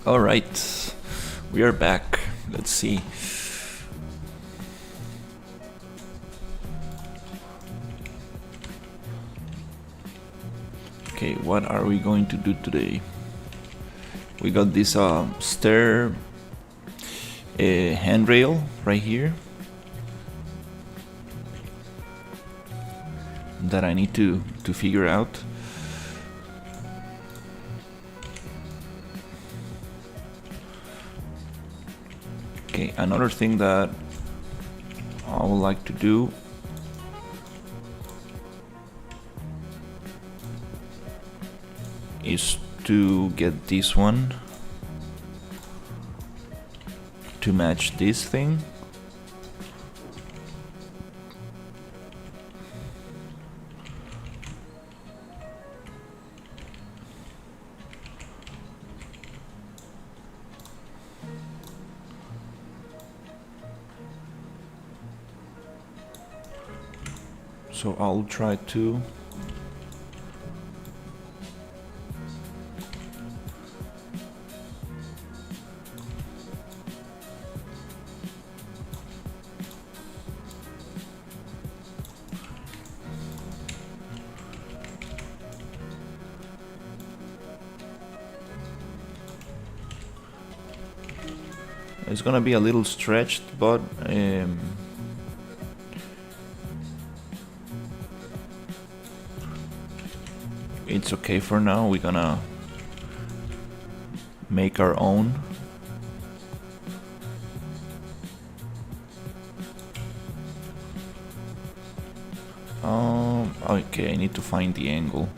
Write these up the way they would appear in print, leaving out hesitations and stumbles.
All right, we are back. Let's see. Okay, what are we going to do today? We got this stair handrail right here that I need to figure out. Okay, another thing that I would like to do is to get this one to match this thing. So I'll try to it's gonna be a little stretched, but it's okay for now. We're gonna make our own. Okay, I need to find the angle.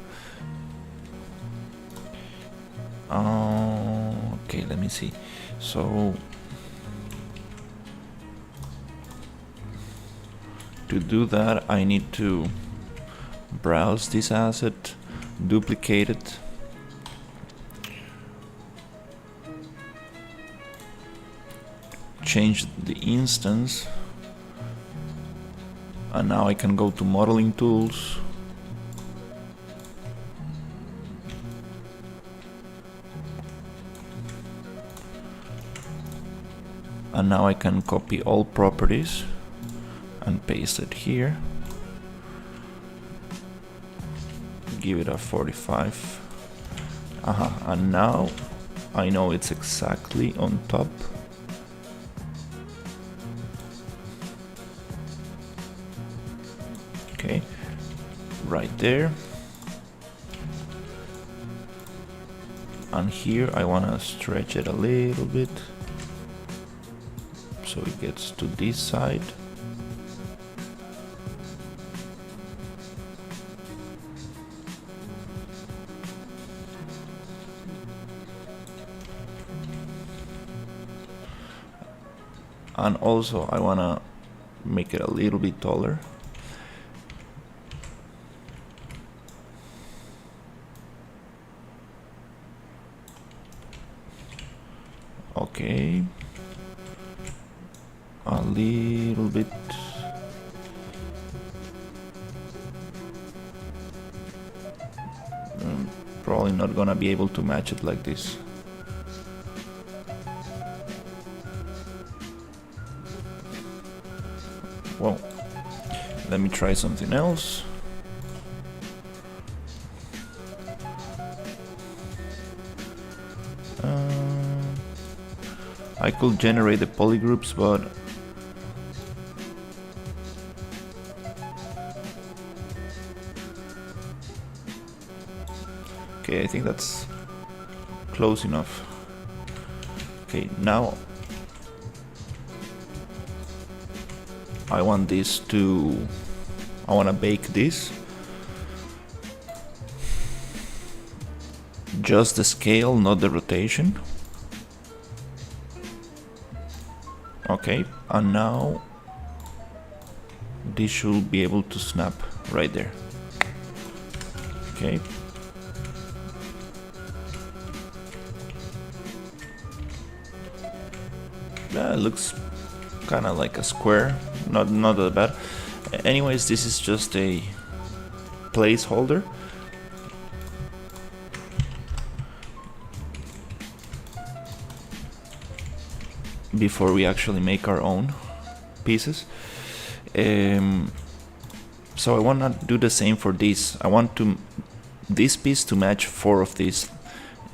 Okay, let me see. So to do that, I need to browse this asset, duplicate it, change the instance, and now I can go to modeling tools, and now I can copy all properties and paste it here. Give it a 45. And now I know it's exactly on top. Okay, right there. And here I want to stretch it a little bit so it gets to this side. And also I want to make it a little bit taller. Okay, a little bit. Probably not gonna be able to match it like this. Well, let me try something else. I could generate the polygroups, but okay, I think that's close enough. Okay, now I want this to, I want to bake this. Just the scale, not the rotation. Okay, and now this should be able to snap right there. Okay. It looks kind of like a square, not that bad. Anyways, this is just a placeholder. before we actually make our own pieces. So I want to do the same for this. I want this piece to match 4 of these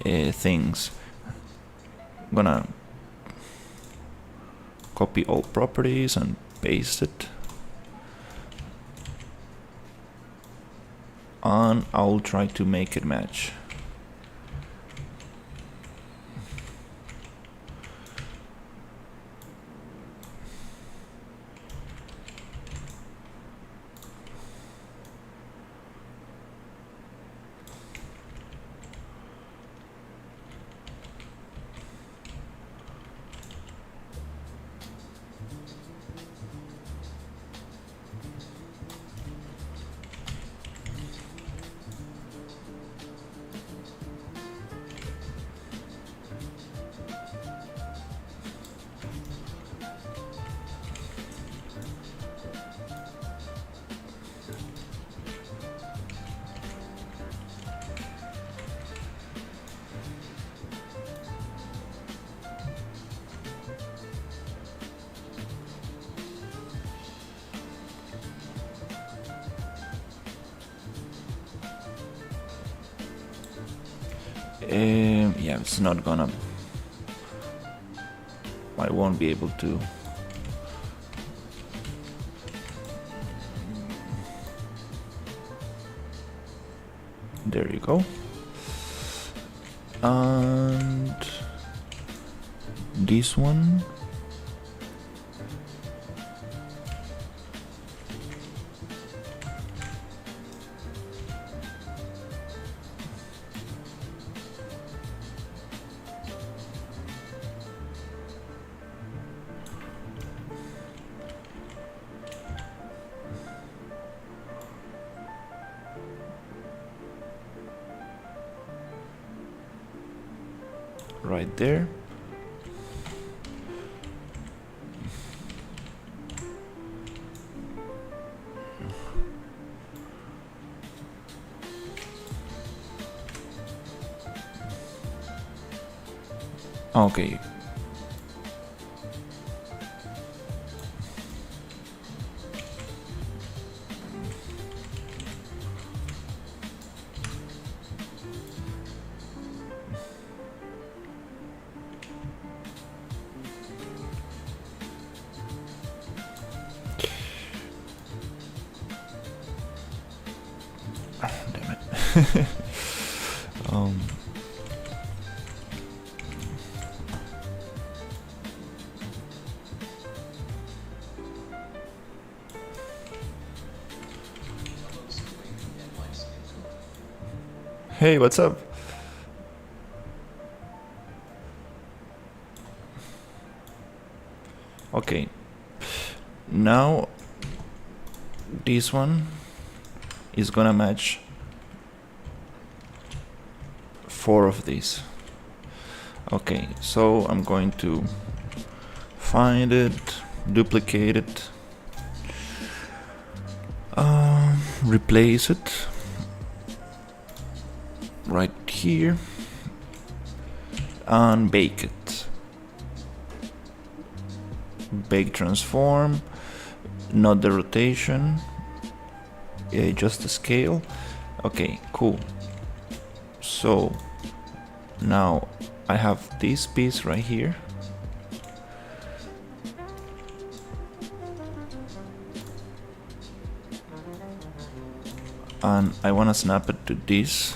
things. I'm gonna copy all properties and paste it, and I'll try to make it match. Yeah, it's not gonna... I won't be able to... There you go. And this one... right there. Okay. Damn it. Hey, what's up? Okay. Now this one is gonna match 4 of these. Okay, so I'm going to find it, duplicate it, replace it right here, and bake it. Bake transform, not the rotation, just the scale. Okay, cool. So now I have this piece right here, and I want to snap it to this.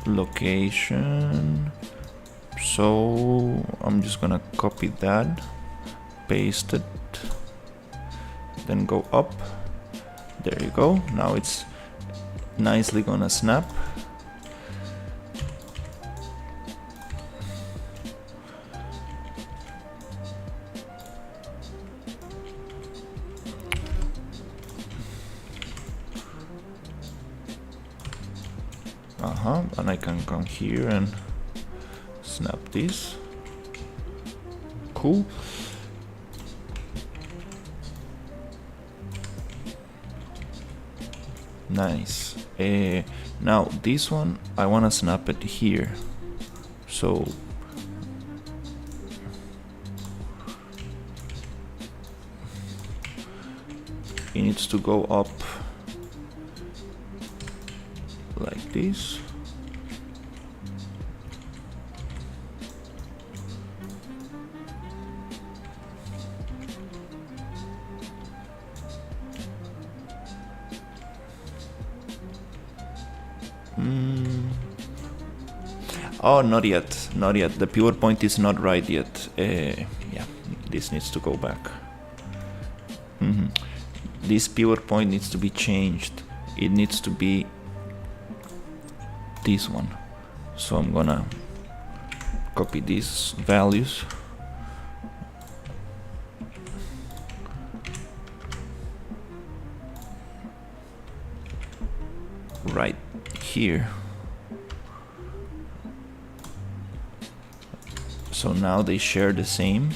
Location. So I'm just gonna copy that, paste it, then go up. There you go. Now it's nicely gonna snap. And I can come here and snap this. Cool. Nice. Now this one I want to snap it here, so it needs to go up like this. Oh, not yet, not yet. The pivot point is not right yet. Yeah, this needs to go back. This pivot point needs to be changed. It needs to be this one. So I'm gonna copy these values. Right here. So now they share the same.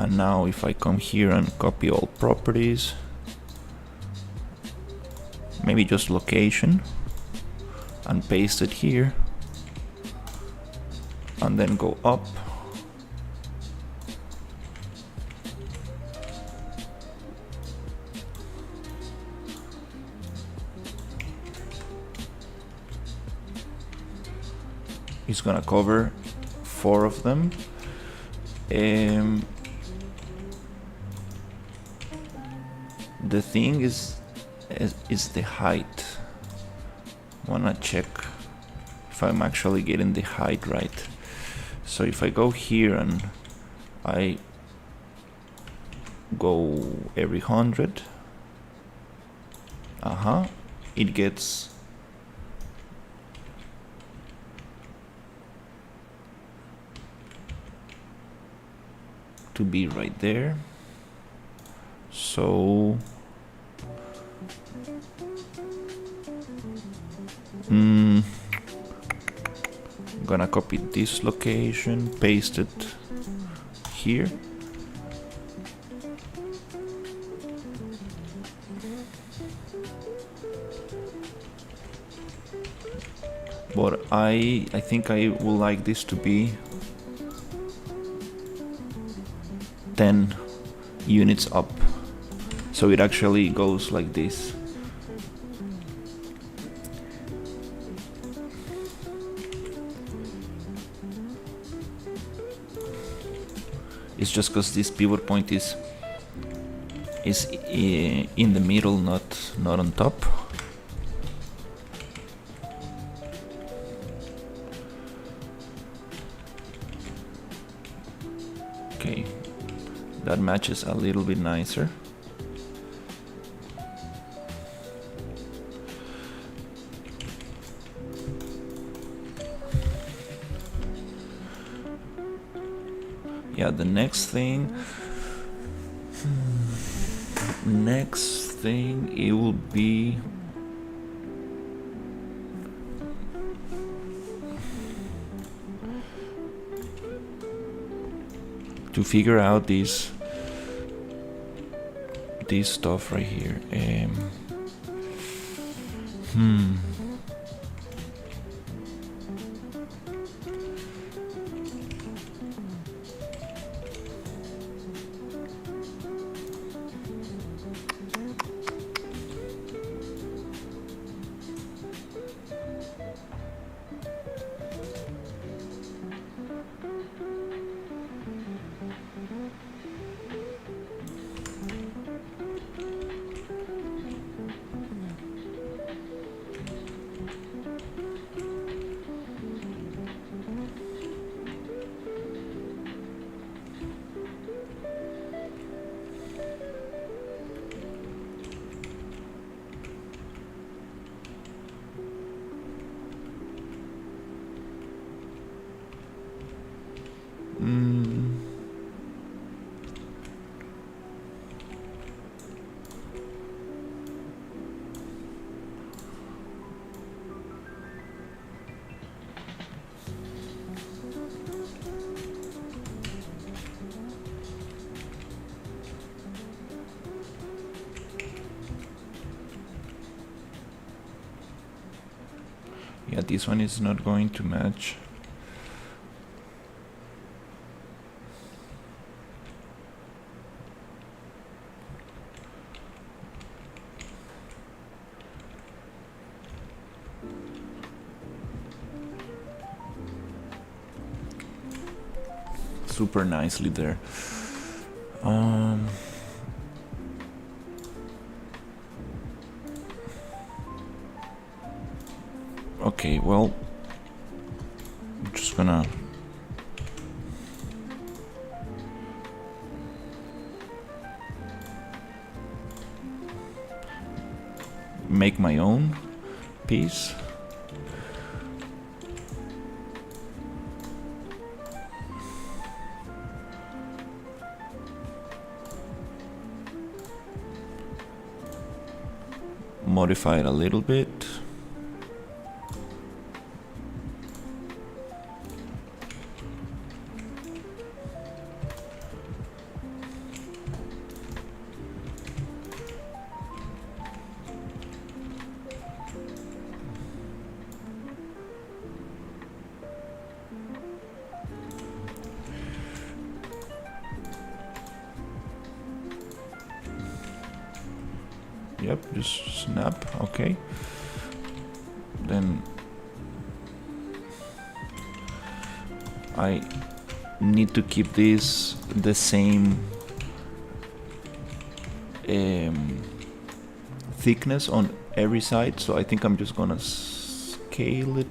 And now if I come here and copy all properties, maybe just location, and paste it here, and then go up. It's gonna cover 4 of them. The thing is the height. Wanna check if I'm actually getting the height right. So if I go here and I go every 100, it gets to be right there. So I'm gonna copy this location, paste it here. But I think I would like this to be 10 units up, so it actually goes like this. It's just because this pivot point is in the middle, not on top. Okay, that matches a little bit nicer. Yeah, the next thing it will be to figure out this stuff right here. Yeah, this one is not going to match. Super nicely there. Okay, well, I'm just gonna make my own piece. Modify it a little bit. Yep, just snap. Okay. Then I need to keep this the same thickness on every side, so I think I'm just gonna scale it.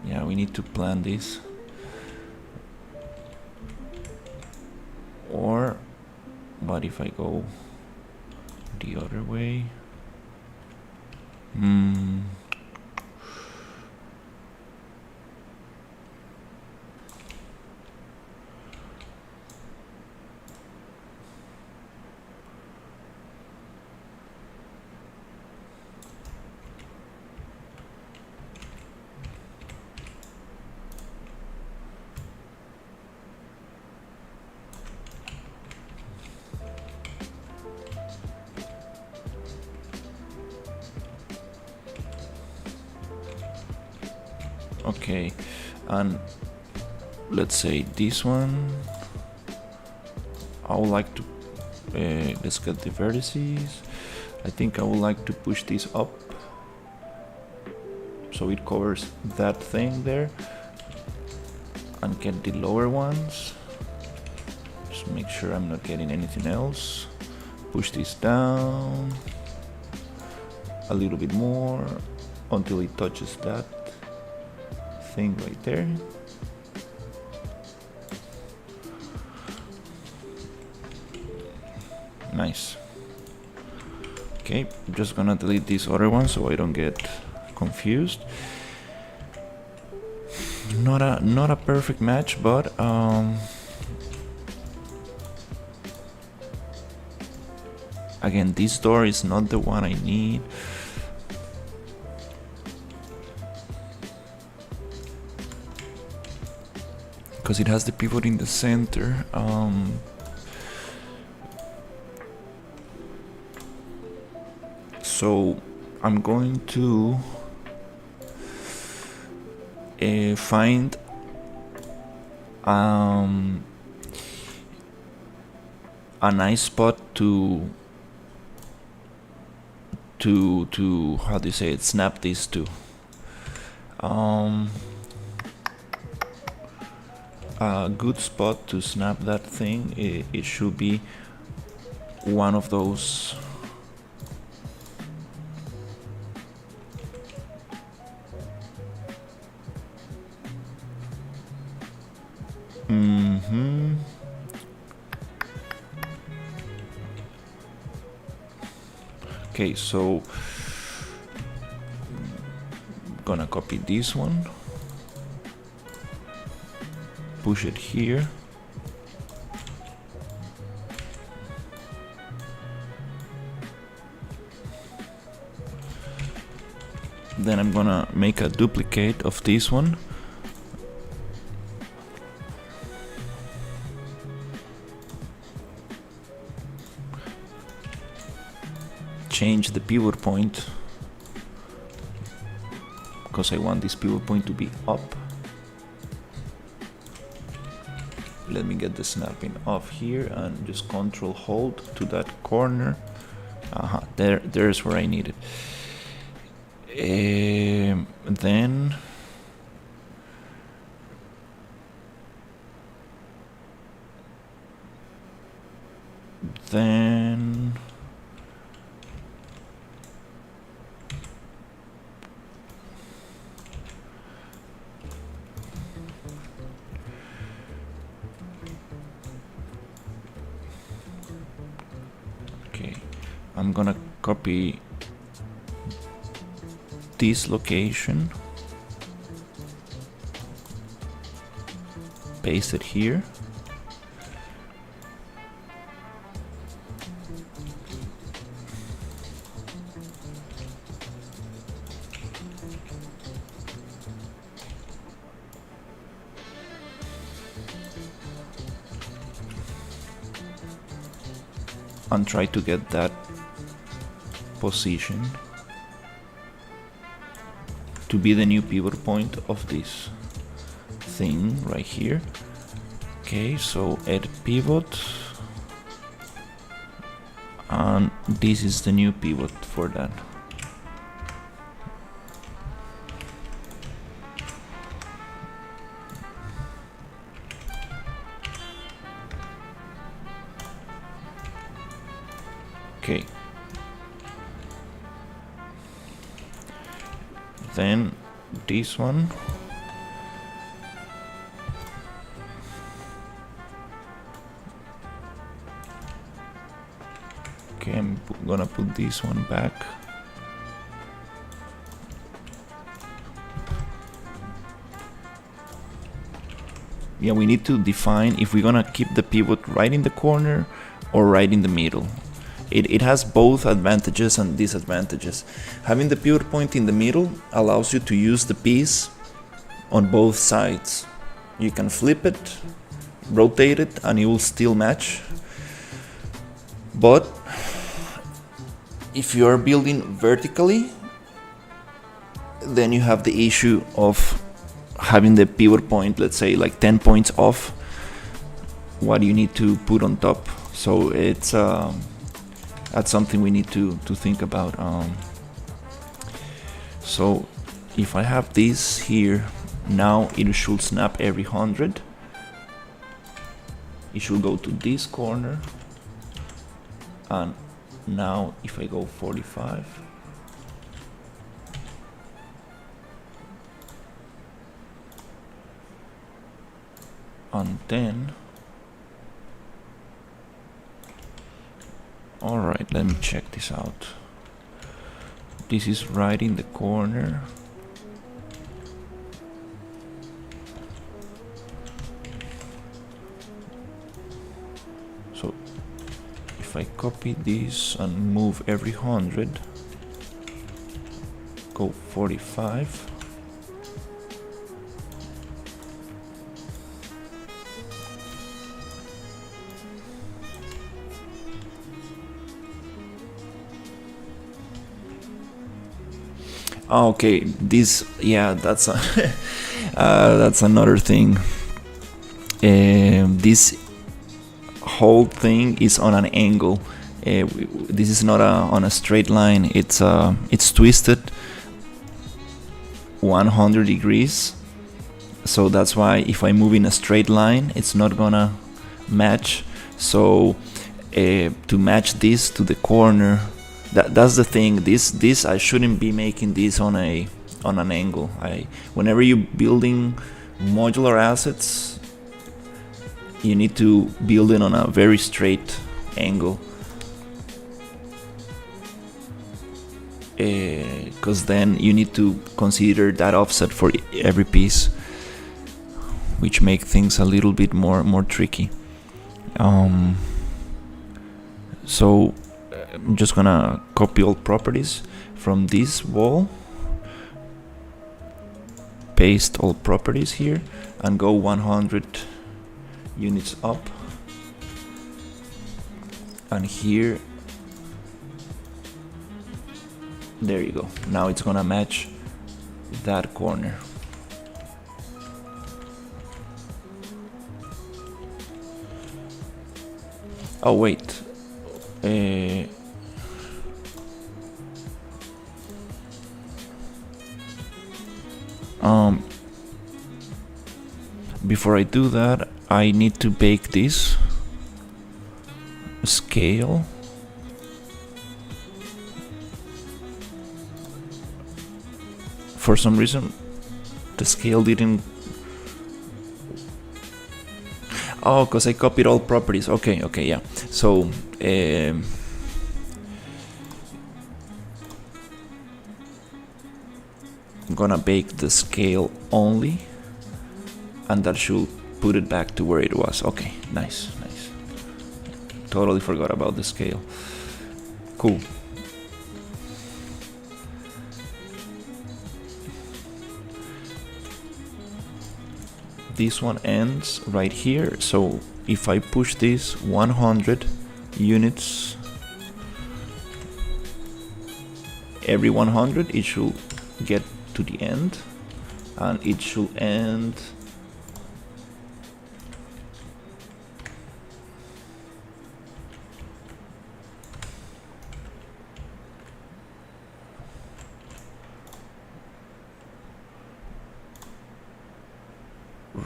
Yeah, we need to plan this. Or what if I go the other way? Okay, and let's say this one, I would like to let's get the vertices. I think I would like to push this up so it covers that thing there, and get the lower ones. Just make sure I'm not getting anything else. Push this down a little bit more until it touches that thing right there. Nice. Okay, I'm just gonna delete this other one so I don't get confused. Not a perfect match, but again, this door is not the one I need. Because it has the pivot in the center. So I'm going to find a nice spot to how do you say it, snap these two. A good spot to snap that thing, it should be one of those Okay, so I'm gonna copy this one, push it here, then I'm gonna make a duplicate of this one, change the pivot point because I want this pivot point to be up. Let me get the snapping off here and just control hold to that corner. There's where I need it. Then okay, I'm gonna copy this location, paste it here. And try to get that position to be the new pivot point of this thing right here. Okay, so add pivot, and this is the new pivot for that. Okay, then this one, okay, I'm gonna put this one back. Yeah, we need to define if we're gonna keep the pivot right in the corner or right in the middle. It has both advantages and disadvantages. Having the pivot point in the middle allows you to use the piece on both sides. You can flip it, rotate it, and it will still match. But if you are building vertically, then you have the issue of having the pivot point, let's say like 10 points off what you need to put on top. So it's that's something we need to think about. So if I have this here, now it should snap every 100. It should go to this corner, and now if I go 45, and then alright, let me check this out. This is right in the corner. So if I copy this and move every 100, go 45, okay, this, yeah, that's a that's another thing. This whole thing is on an angle. This is not on a straight line. It's twisted 100 degrees. So that's why if I move in a straight line, it's not gonna match. So to match this to the corner, that's the thing. This I shouldn't be making this on an angle. Whenever you're building modular assets, you need to build it on a very straight angle, because then you need to consider that offset for every piece, which make things a little bit more tricky. So I'm just gonna copy all properties from this wall, paste all properties here, and go 100 units up, and here There you go. Now it's gonna match that corner. Oh wait, before I do that, I need to bake this scale. For some reason, the scale didn't. Oh, because I copied all properties. Okay, yeah. So, I'm gonna bake the scale only, and that should put it back to where it was. Okay, nice. Totally forgot about the scale. Cool. This one ends right here, so if I push this 100 units every 100, it should get to the end, and it should end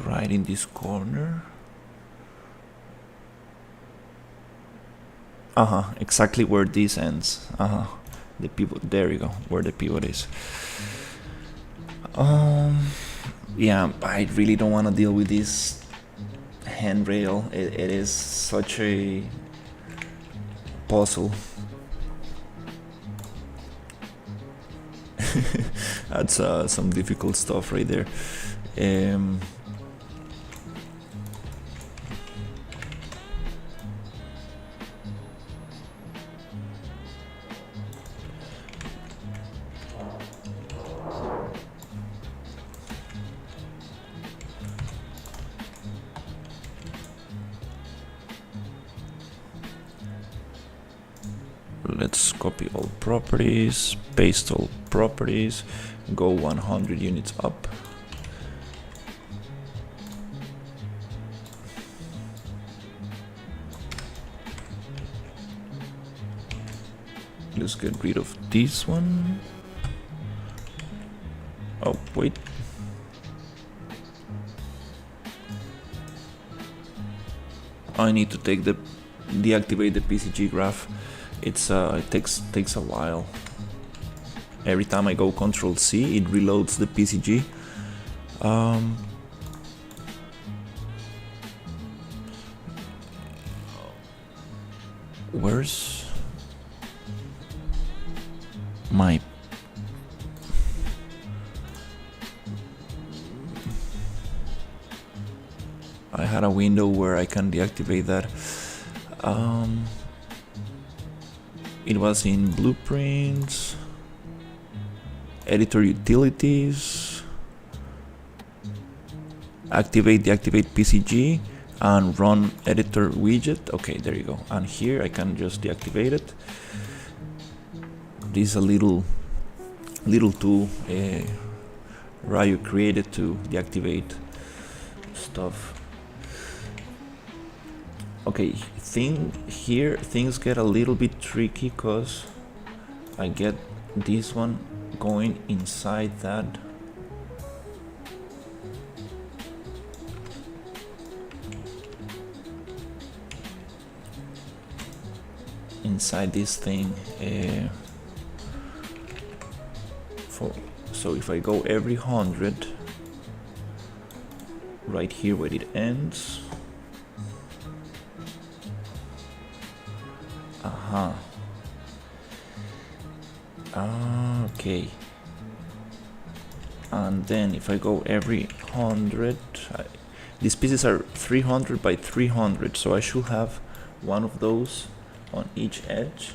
right in this corner. Exactly where this ends. The pivot, there you go, where the pivot is. Yeah, I really don't want to deal with this handrail. It is such a puzzle. That's some difficult stuff right there. Let's copy all properties, paste all properties, go 100 units up. Let's get rid of this one. Oh, wait. I need to deactivate the PCG graph. It takes a while. Every time I go Control C, it reloads the PCG. Where's my I had a window where I can deactivate that. It was in blueprints, editor utilities, deactivate PCG, and run editor widget. Okay, there you go. And here I can just deactivate it. This is a little tool Ryu created to deactivate stuff. Okay, things get a little bit tricky because I get this one going inside that. Inside this thing. So if I go every 100, right here where it ends. Okay. And then if I go every 100, these pieces are 300 by 300, so I should have one of those on each edge.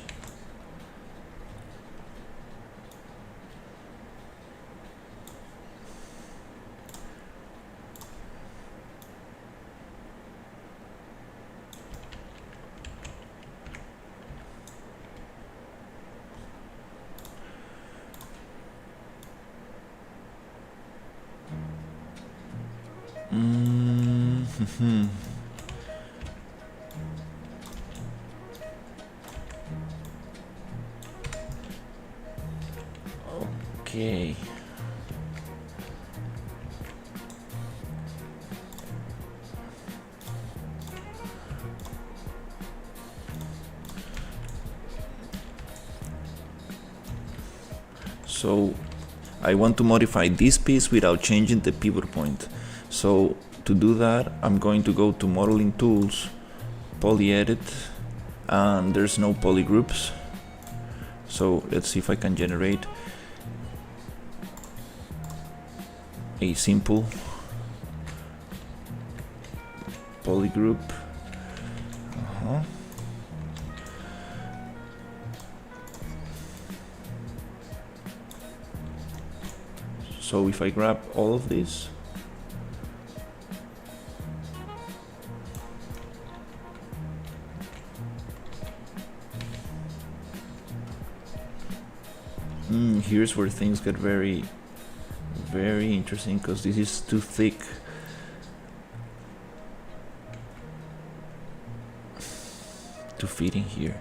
Okay. So I want to modify this piece without changing the pivot point. So to do that, I'm going to go to Modeling Tools, Poly Edit, and there's no poly groups. So let's see if I can generate a simple poly group. So if I grab all of this, here's where things get very, very interesting, because this is too thick. To fit in here.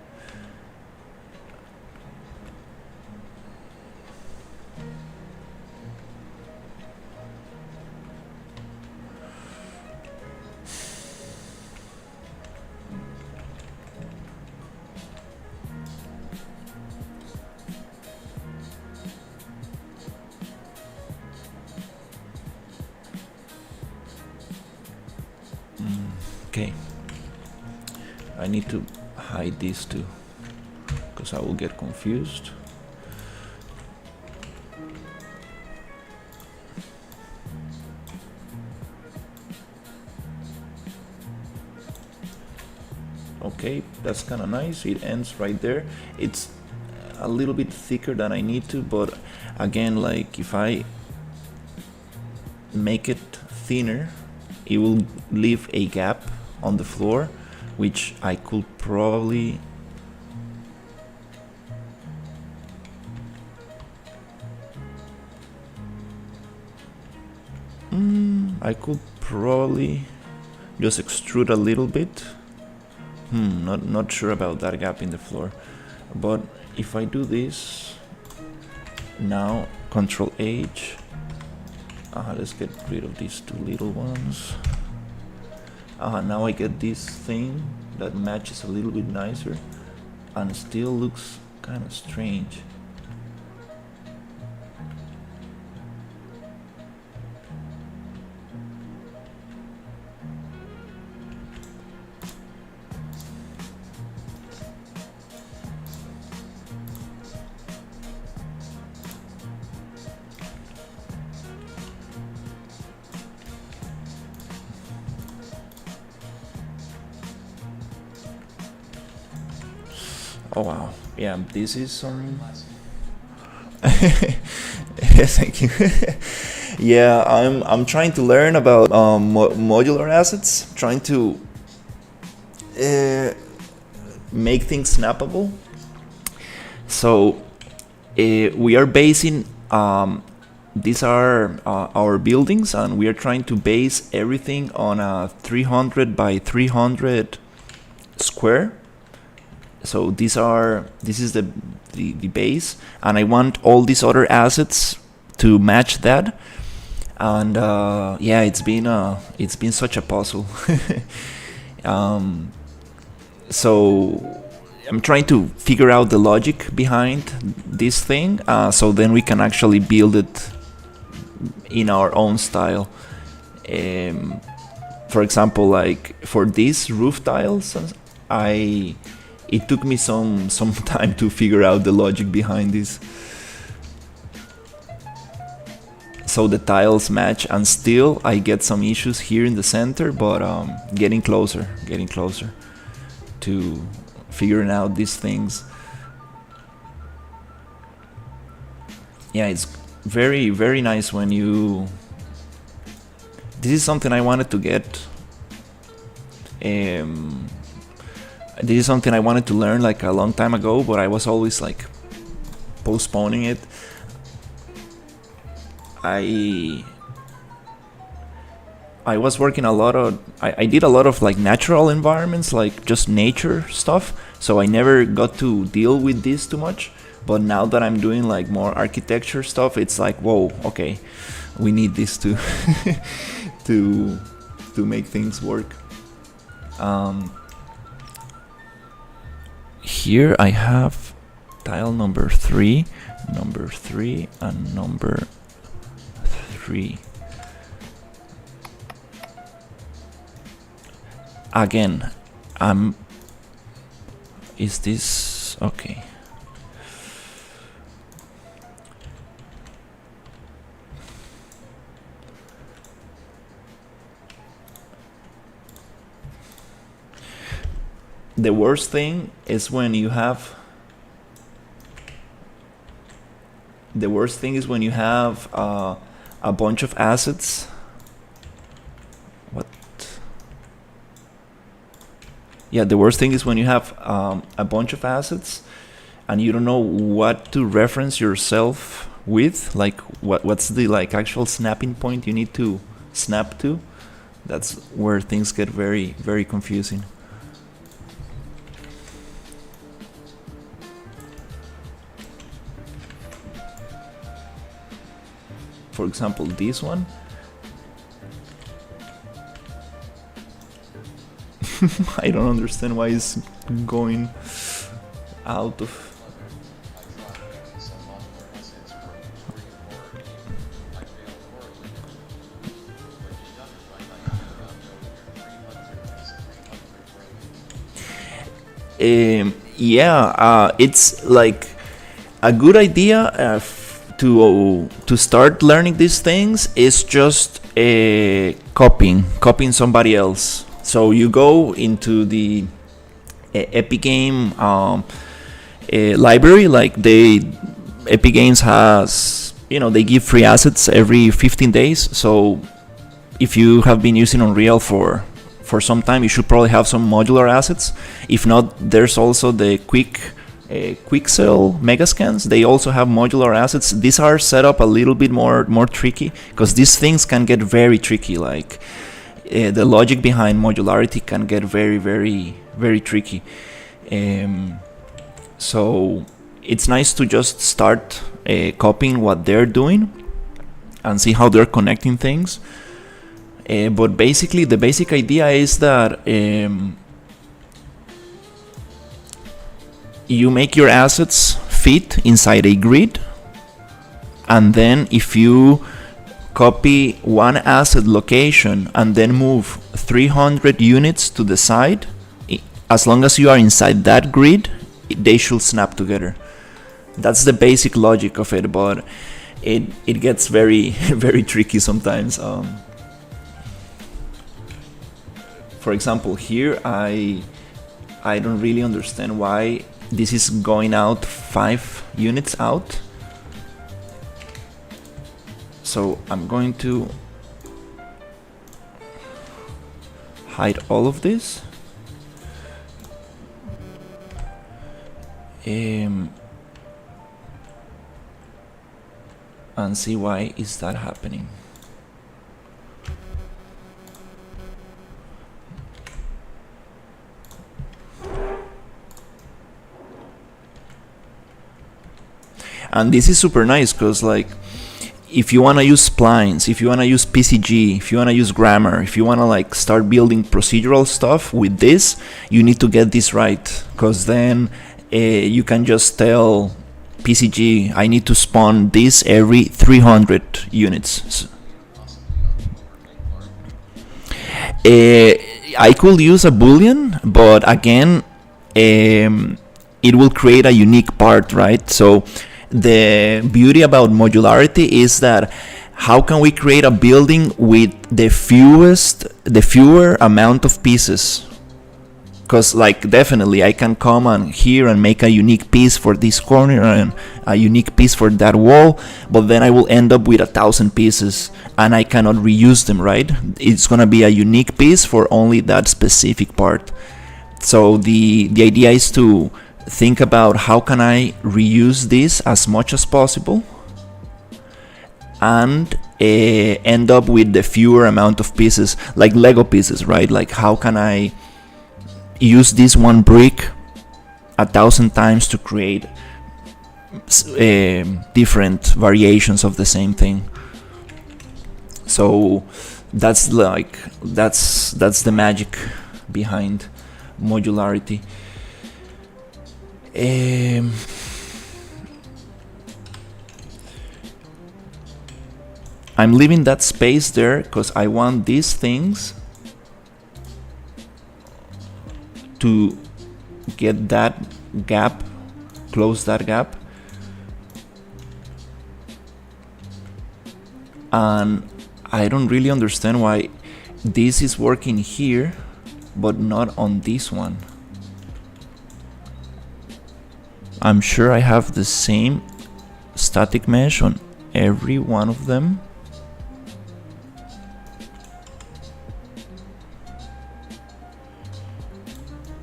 Okay, I need to hide these two because I will get confused. Okay, that's kind of nice. It ends right there. It's a little bit thicker than I need to, but again, like if I make it thinner, it will leave a gap on the floor, which I could probably just extrude a little bit. Not sure about that gap in the floor, but if I do this now, Control H, let's get rid of these two little ones. Now I get this thing that matches a little bit nicer and still looks kind of strange. Oh wow, yeah, this is some thank you. Yeah, I'm trying to learn about modular assets, trying to make things snappable. So we are basing these are our buildings, and we are trying to base everything on a 300 by 300 square. So this is the base, and I want all these other assets to match that. And yeah, it's been such a puzzle. So I'm trying to figure out the logic behind this thing, so then we can actually build it in our own style. For example, like for these roof tiles, it took me some time to figure out the logic behind this. So the tiles match, and still I get some issues here in the center, but getting closer to figuring out these things. Yeah, it's very, very nice when you... This is something I wanted to get. This is something I wanted to learn like a long time ago, but I was always like postponing it. I was working a lot of... I did a lot of like natural environments, like just nature stuff, so I never got to deal with this too much. But now that I'm doing like more architecture stuff, it's like, whoa, okay, we need this to to make things work. Here I have tile number 3, and number 3. Again, is this okay? The worst thing is when you have a bunch of assets. What? Yeah, the worst thing is when you have a bunch of assets and you don't know what to reference yourself with, like what's the like actual snapping point you need to snap to. That's where things get very, very confusing. For example, this one. I don't understand why it's going out of. Yeah, it's like a good idea to start learning these things is just copying somebody else. So you go into the Epic Game library, like Epic Games has, they give free assets every 15 days. So if you have been using Unreal for some time, you should probably have some modular assets. If not, there's also the Quixel Megascans. They also have modular assets. These are set up a little bit more tricky because these things can get very tricky. Like the logic behind modularity can get very, very, very tricky. So it's nice to just start copying what they're doing and see how they're connecting things. But basically, the basic idea is that you make your assets fit inside a grid, and then if you copy one asset location and then move 300 units to the side, as long as you are inside that grid, they should snap together. That's the basic logic of it, but it gets very, very tricky sometimes. For example, here I don't really understand why this is going out 5 units out. So I'm going to hide all of this. And see why is that happening. And this is super nice because, like, if you want to use splines, if you want to use PCG, if you want to use grammar, if you want to like start building procedural stuff with this, you need to get this right, because then you can just tell PCG, I need to spawn this every 300 units. I could use a boolean, but again, it will create a unique part, right? So the beauty about modularity is that how can we create a building with the fewer amount of pieces? Because like definitely I can come on here and make a unique piece for this corner and a unique piece for that wall, but then I will end up with 1,000 pieces and I cannot reuse them, right? It's gonna be a unique piece for only that specific part. So the idea is to think about how can I reuse this as much as possible and end up with the fewer amount of pieces, like Lego pieces, right? Like how can I use this one brick 1,000 times to create different variations of the same thing. So that's the magic behind modularity. I'm leaving that space there because I want these things to get that gap, close that gap, and I don't really understand why this is working here but not on this one. I'm sure I have the same static mesh on every one of them.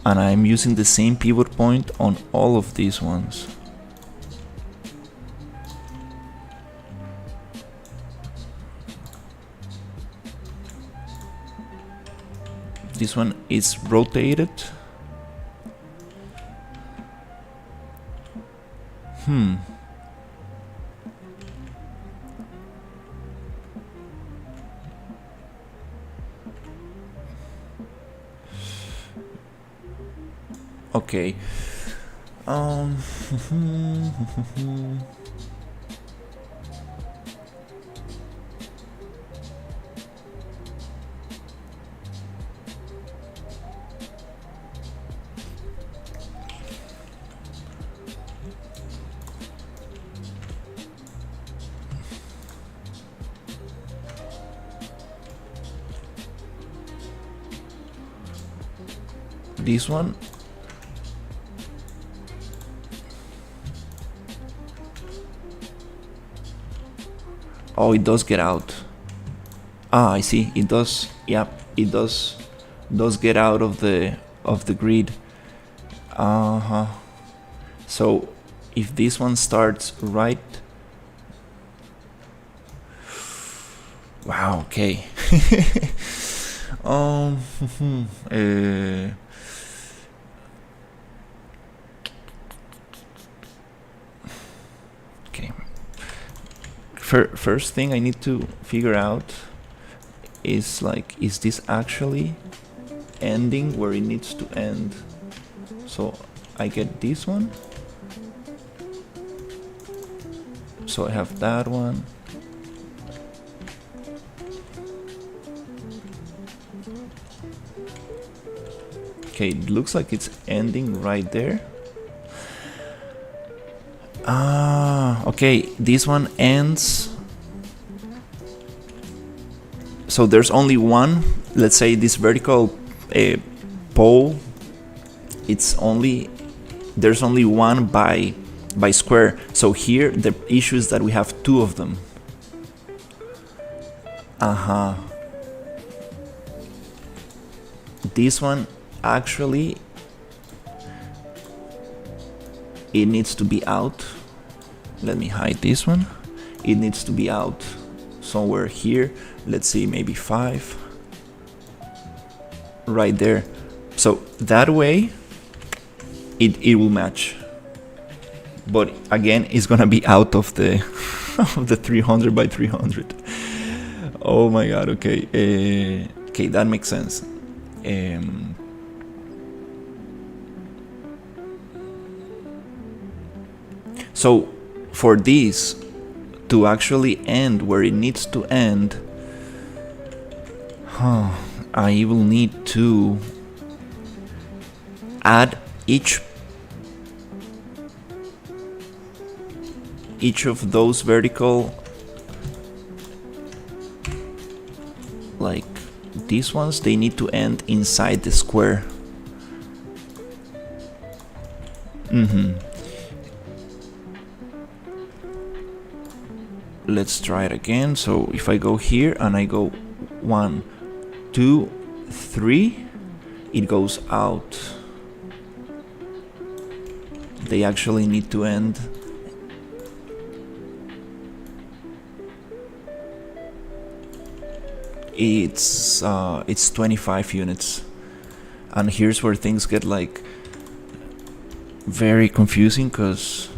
And I'm using the same pivot point on all of these ones. This one is rotated. Okay. This one. Oh, it does get out. Ah, I see. It does. Yep, it does get out of the grid. So if this one starts right. Wow. Okay. Okay. First thing I need to figure out is like, is this actually ending where it needs to end? So I get this one. So I have that one. Okay, it looks like it's ending right there. Okay, this one ends. So there's only one, let's say this vertical pole, there's only one by square. So here the issue is that we have two of them. This one actually, it needs to be out. Let me hide this one. It needs to be out somewhere here. Let's see, maybe 5 right there. So that way it will match, but again it's gonna be out of the of the 300 by 300. Oh my god. Okay. Okay, that makes sense. So for this to actually end where it needs to end, I will need to add each of those vertical, like these ones, they need to end inside the square. Let's try it again. So if I go here and I go 1, 2, 3, it goes out. They actually need to end. It's 25 units, and here's where things get like very confusing, because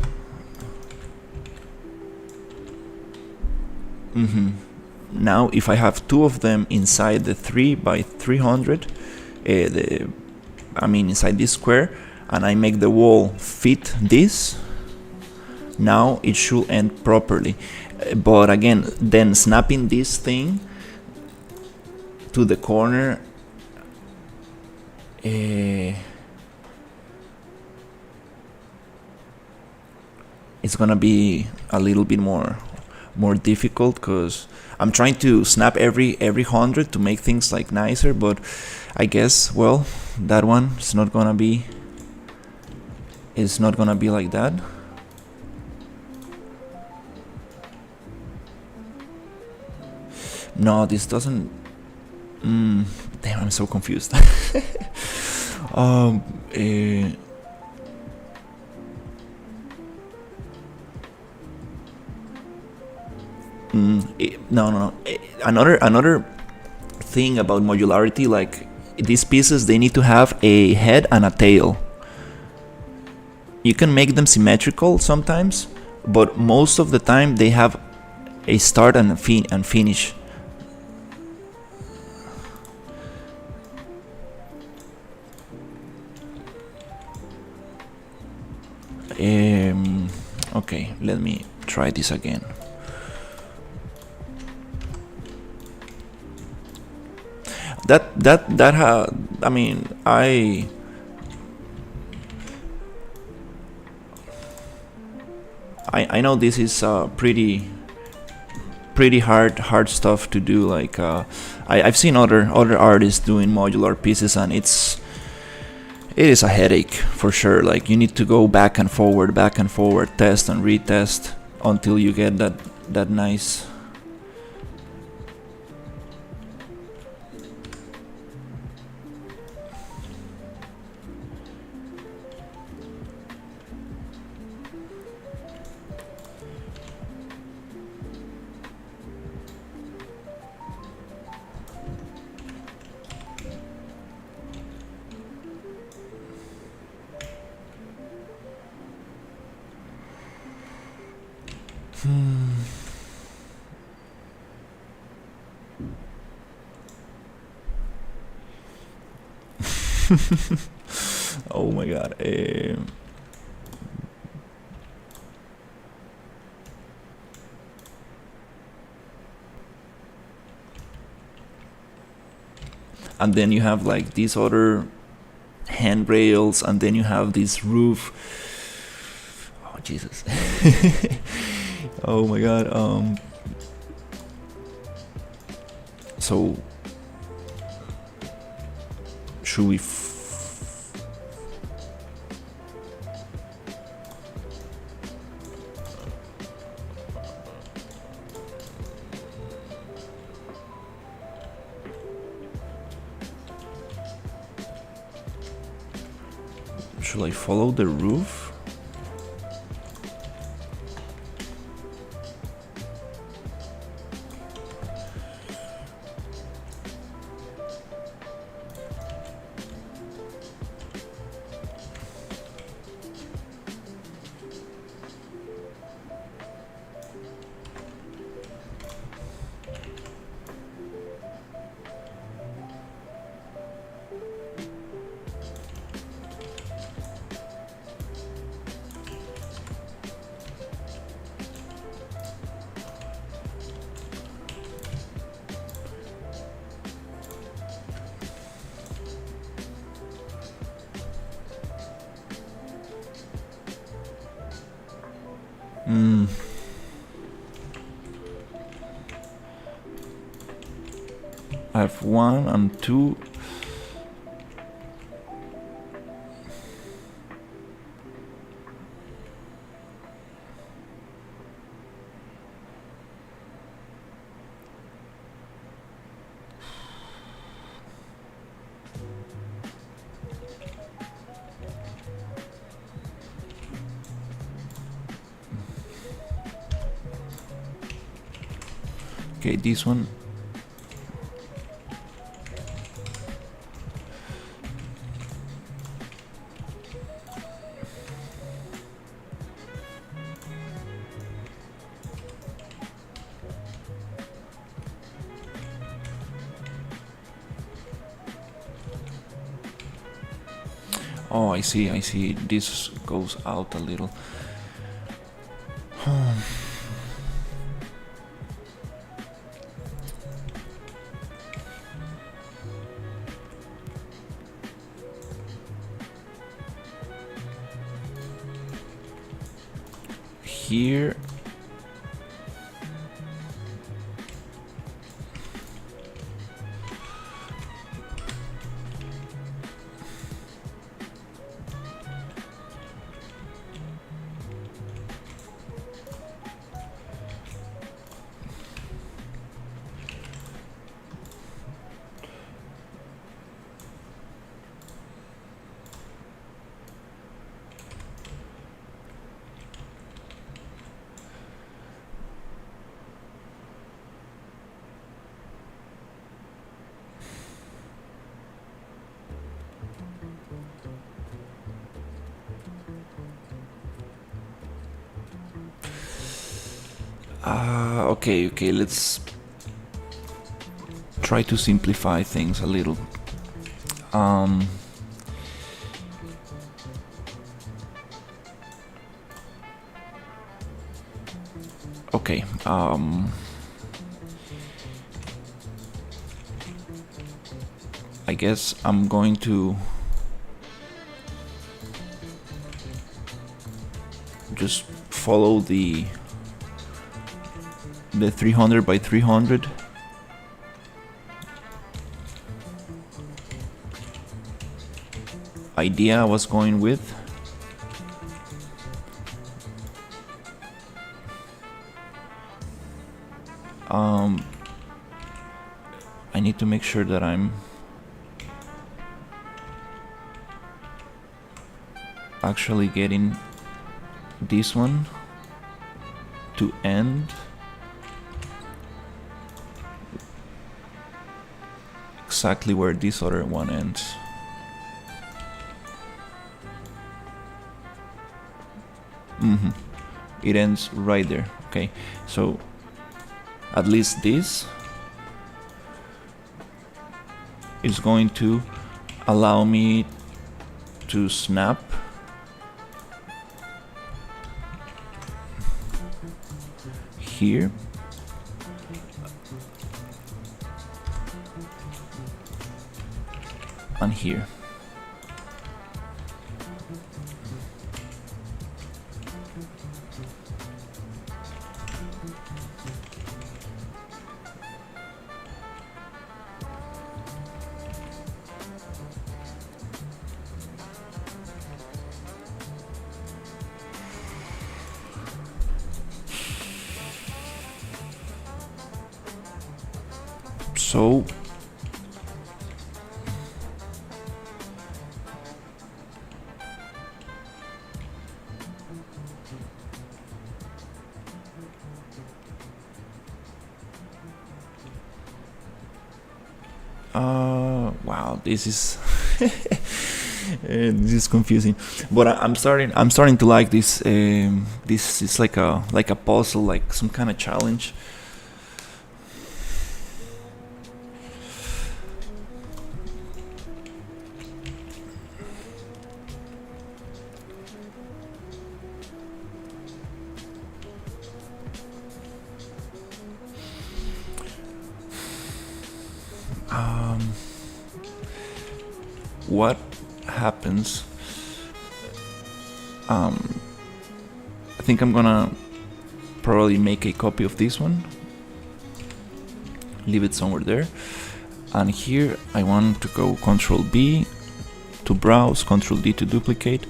Now if I have two of them inside the 3 by 300, inside this square, and I make the wall fit this, now it should end properly. But again, then snapping this thing to the corner, it's gonna be a little bit more difficult, because I'm trying to snap every 100 to make things like nicer, but I guess, well, that one is not gonna be like that. No, this doesn't. Damn, I'm so confused. No. Another thing about modularity, like these pieces, they need to have a head and a tail. You can make them symmetrical sometimes, but most of the time they have a start and a finish. Okay, let me try this again. I know this is pretty hard stuff to do. Like I've seen other artists doing modular pieces, and it is a headache for sure. Like you need to go back and forward, test and retest until you get that nice. Oh my god. And then you have like these other handrails, and then you have this roof. Oh Jesus. Oh my god. So should we should I follow the roof? I have 1 and 2. Okay, this one. Oh, I see. This goes out a little. Here. Okay, let's try to simplify things a little. Okay, I guess I'm going to just follow the 300 by 300 idea I was going with. I need to make sure that I'm actually getting this one to end exactly where this other one ends. It ends right there. Okay, so at least this is going to allow me to snap here and here. So wow, this is this is confusing, but I'm starting to like this. This is like a puzzle, like some kind of challenge. What happens? I think I'm gonna probably make a copy of this one, leave it somewhere there, and here I want to go Control B to browse, Control D to duplicate.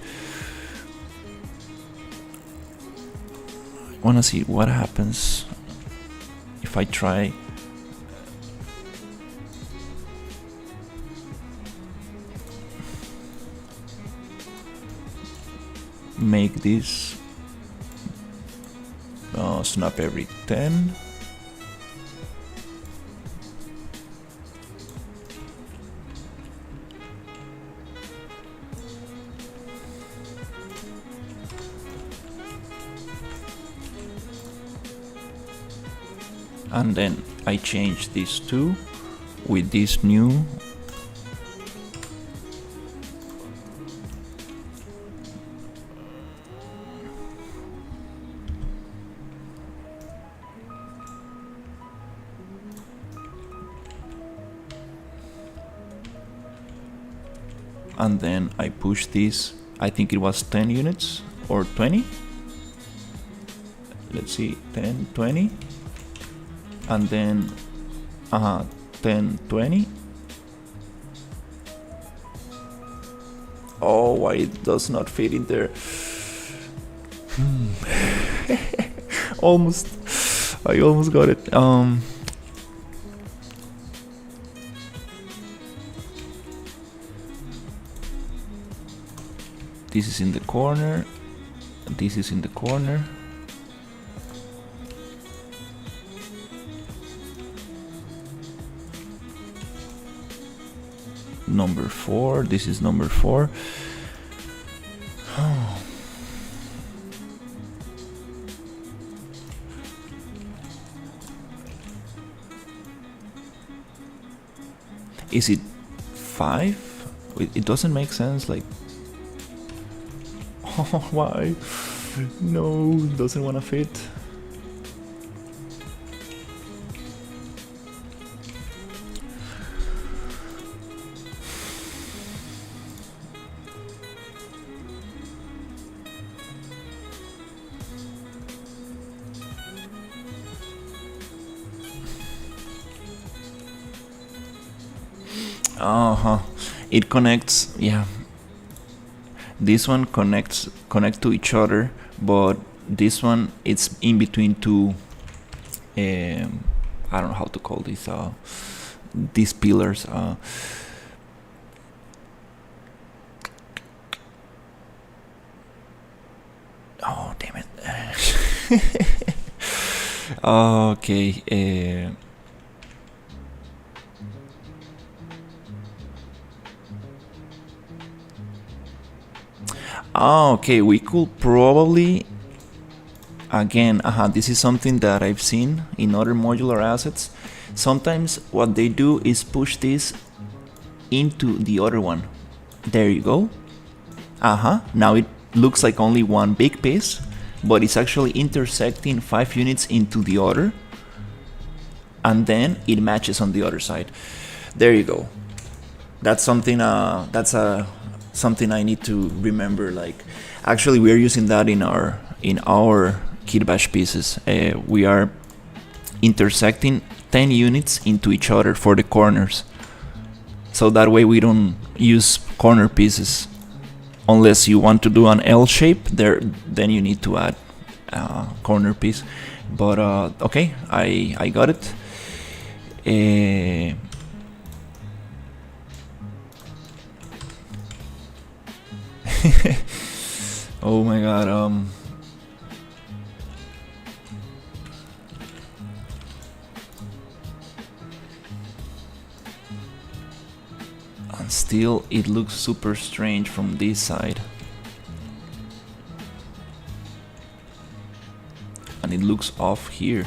I want to see what happens if I try make this snap every 10. And then I change these two with this new and then I push this. I think it was 10 units or 20. Let's see, 10, 20, and then 10, 20. Oh, why it does not fit in there? Almost. I almost got it. This is in the corner. This is in the corner. Number 4. This is number 4. Oh. Is it 5? It doesn't make sense. Like, oh, why? No, doesn't wanna fit. It connects, yeah. This one connect to each other, but this one it's in between two. I don't know how to call these pillars. Oh, damn it. Okay. Okay, we could probably, again, this is something that I've seen in other modular assets. Sometimes what they do is push this into the other one. There you go. Now it looks like only one big piece, but it's actually intersecting 5 units into the other, and then it matches on the other side. There you go. That's something. Something I need to remember. Like, actually, we are using that in our kit bash pieces. We are intersecting 10 units into each other for the corners, so that way we don't use corner pieces unless you want to do an L shape. Then you need to add corner piece. But okay, I got it. Oh my god. And still it looks super strange from this side. And it looks off here.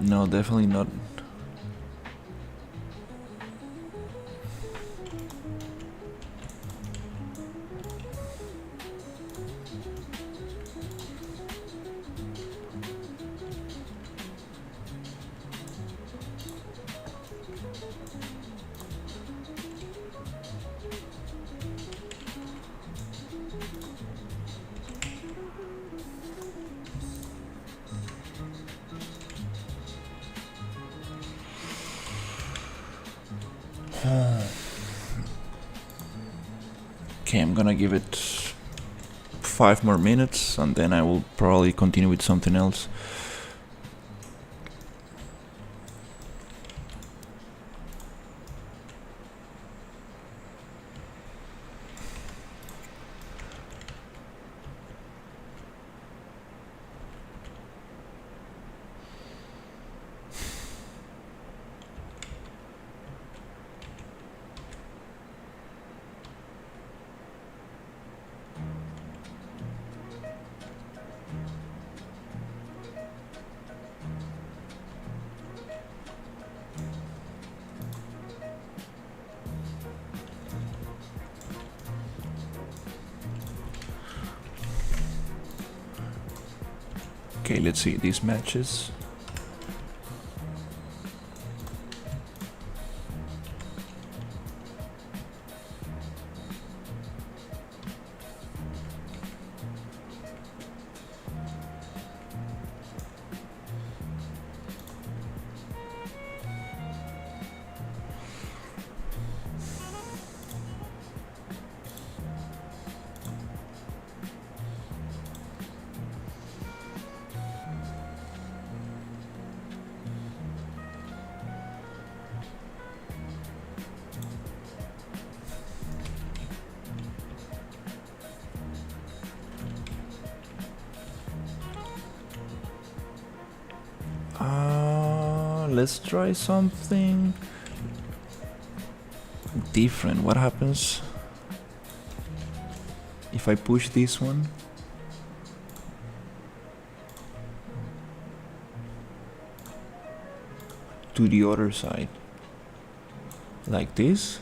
No, definitely not. Okay, I'm gonna give it 5 more minutes and then I will probably continue with something else. Okay, let's see these matches. Let's try something different. What happens if I push this one? To the other side. Like this?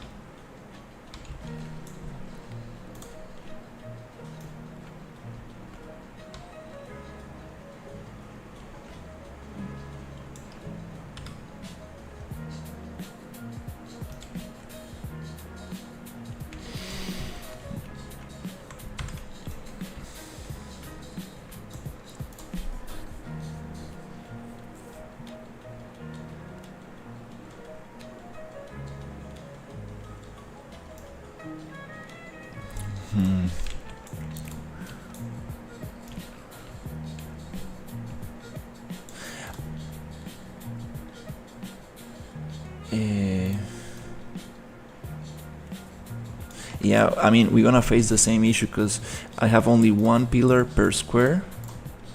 Yeah, I mean, we're gonna face the same issue because I have only one pillar per square,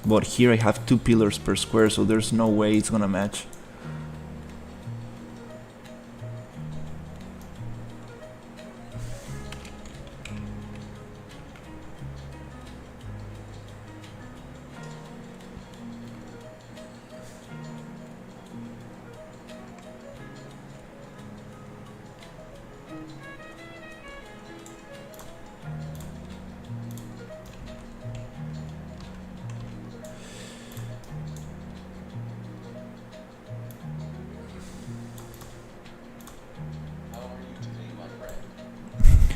but here I have 2 pillars per square, so there's no way it's gonna match.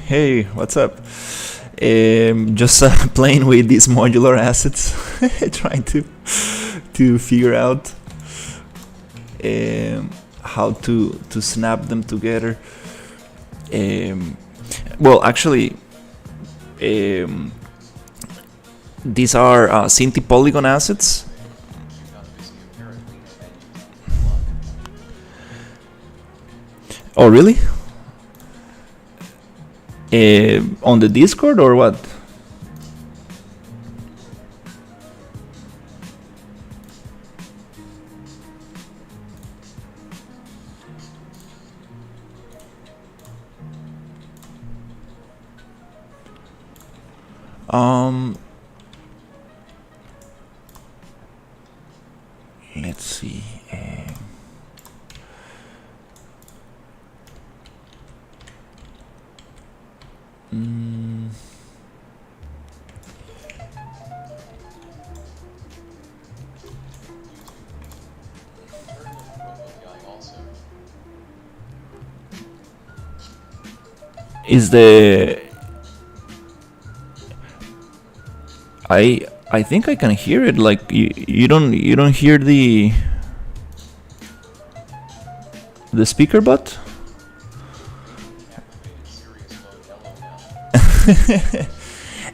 Hey, what's up? Just playing with these modular assets, trying to figure out how to snap them together. Well, actually, these are Cinti polygon assets. Oh, really? On the Discord or what? Let's see. Is the I think I can hear it. Like you don't hear the speaker bot?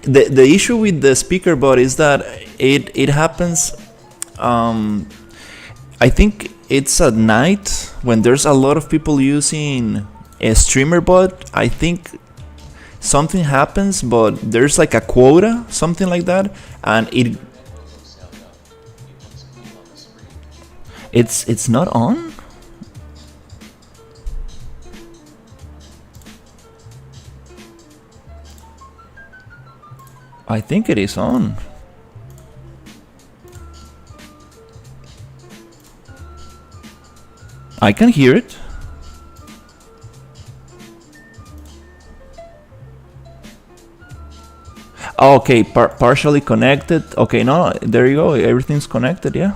The issue with the speaker bot is that it happens. I think it's at night when there's a lot of people using a streamer bot. I think something happens, but there's like a quota, something like that, and it's not on. I think it is on. I can hear it. Oh, okay, partially connected. Okay, no, there you go. Everything's connected. Yeah.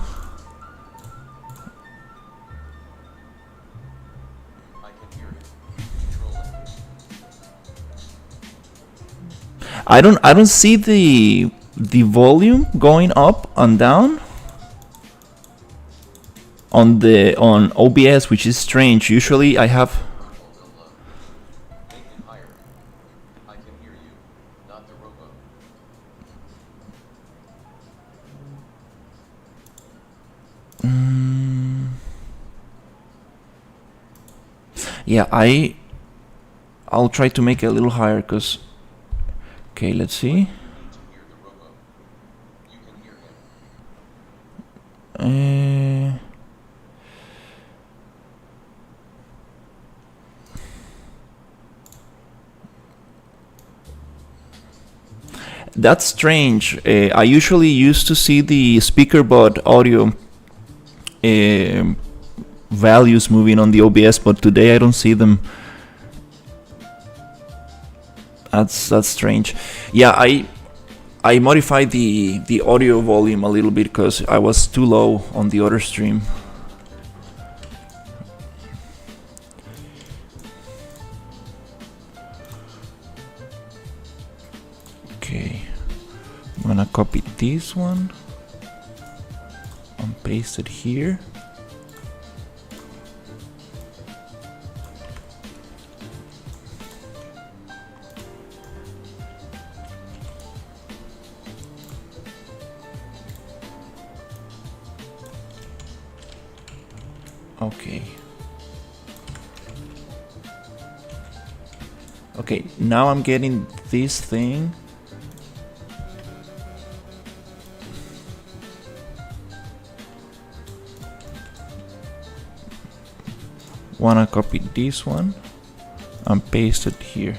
I don't see the volume going up and down on OBS, which is strange. Usually I have. Yeah, I'll try to make it a little higher, cause. Okay, let's see. That's strange. I usually used to see the speaker bot audio values moving on the OBS, but today I don't see them. That's strange. Yeah, I modified the audio volume a little bit because I was too low on the other stream. Okay, I'm gonna copy this one and paste it here. Okay. Okay, now I'm getting this thing. Wanna copy this one and paste it here.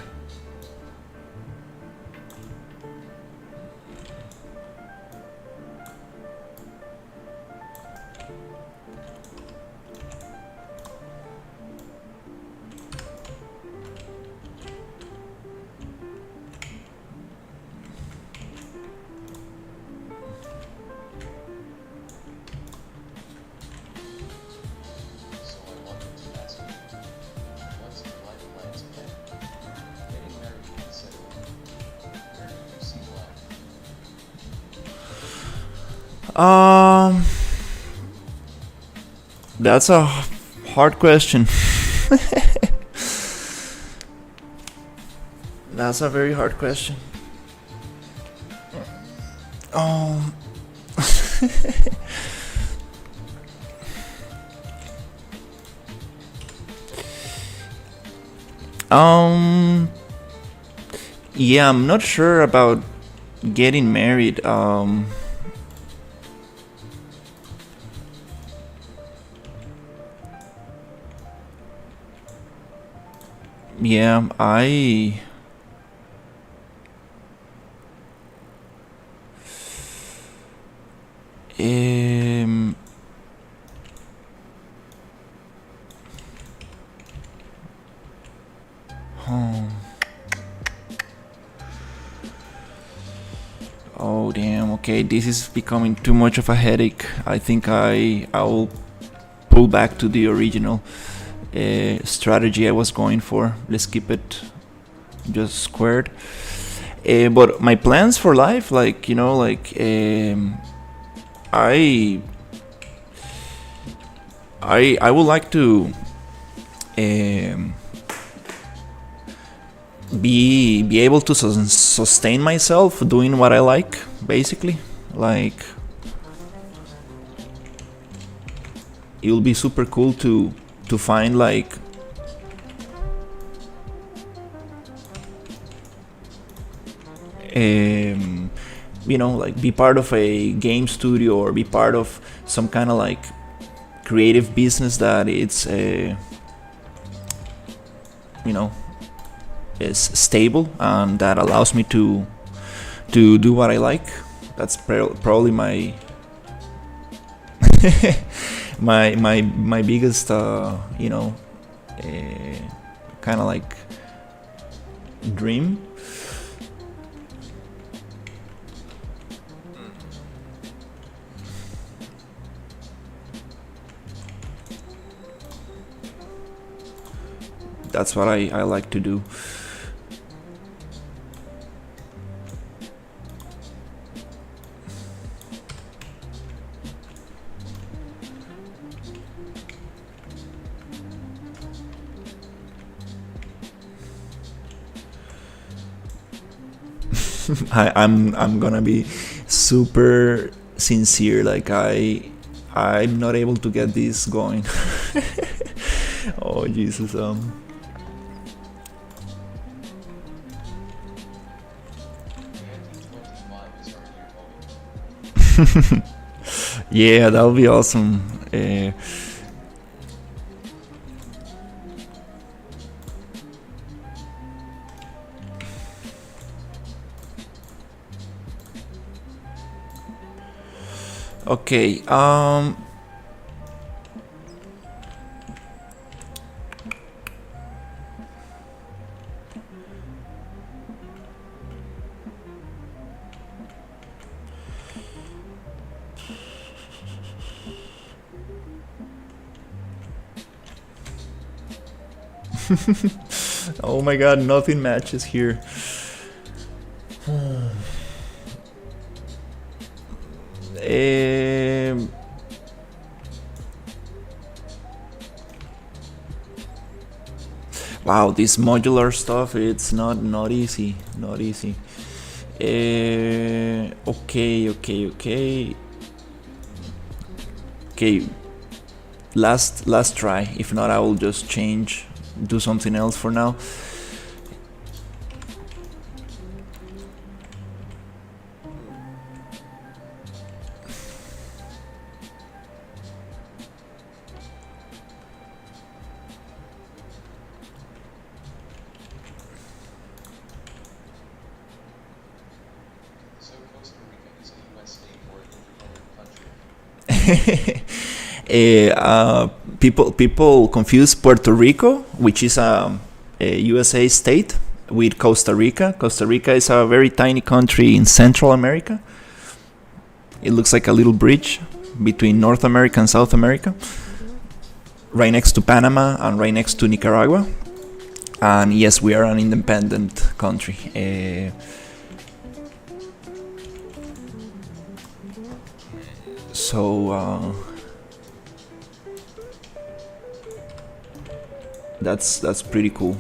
That's a hard question. That's a very hard question. Yeah, I'm not sure about getting married. Yeah, oh damn, okay, this is becoming too much of a headache. I think I'll pull back to the original strategy I was going for. Let's keep it just squared. But my plans for life, like, you know, like I would like to be able to sustain myself doing what I like, basically. Like, it will be super cool to find like you know, like be part of a game studio or be part of some kind of like creative business that it's you know, is stable and that allows me to do what I like. That's probably my my biggest you know, kind of like dream. That's what I like to do. I'm gonna be super sincere. Like I'm not able to get this going. Oh Jesus. Yeah, that'll be awesome. Okay. Oh my god, nothing matches here. Wow, this modular stuff, it's not easy. Not easy. Okay. Okay, last try. If not, I will just do something else for now. People confuse Puerto Rico, which is a USA state, with Costa Rica. Costa Rica is a very tiny country in Central America. It looks like a little bridge between North America and South America, right next to Panama and right next to Nicaragua. And yes, we are an independent country. So that's pretty cool.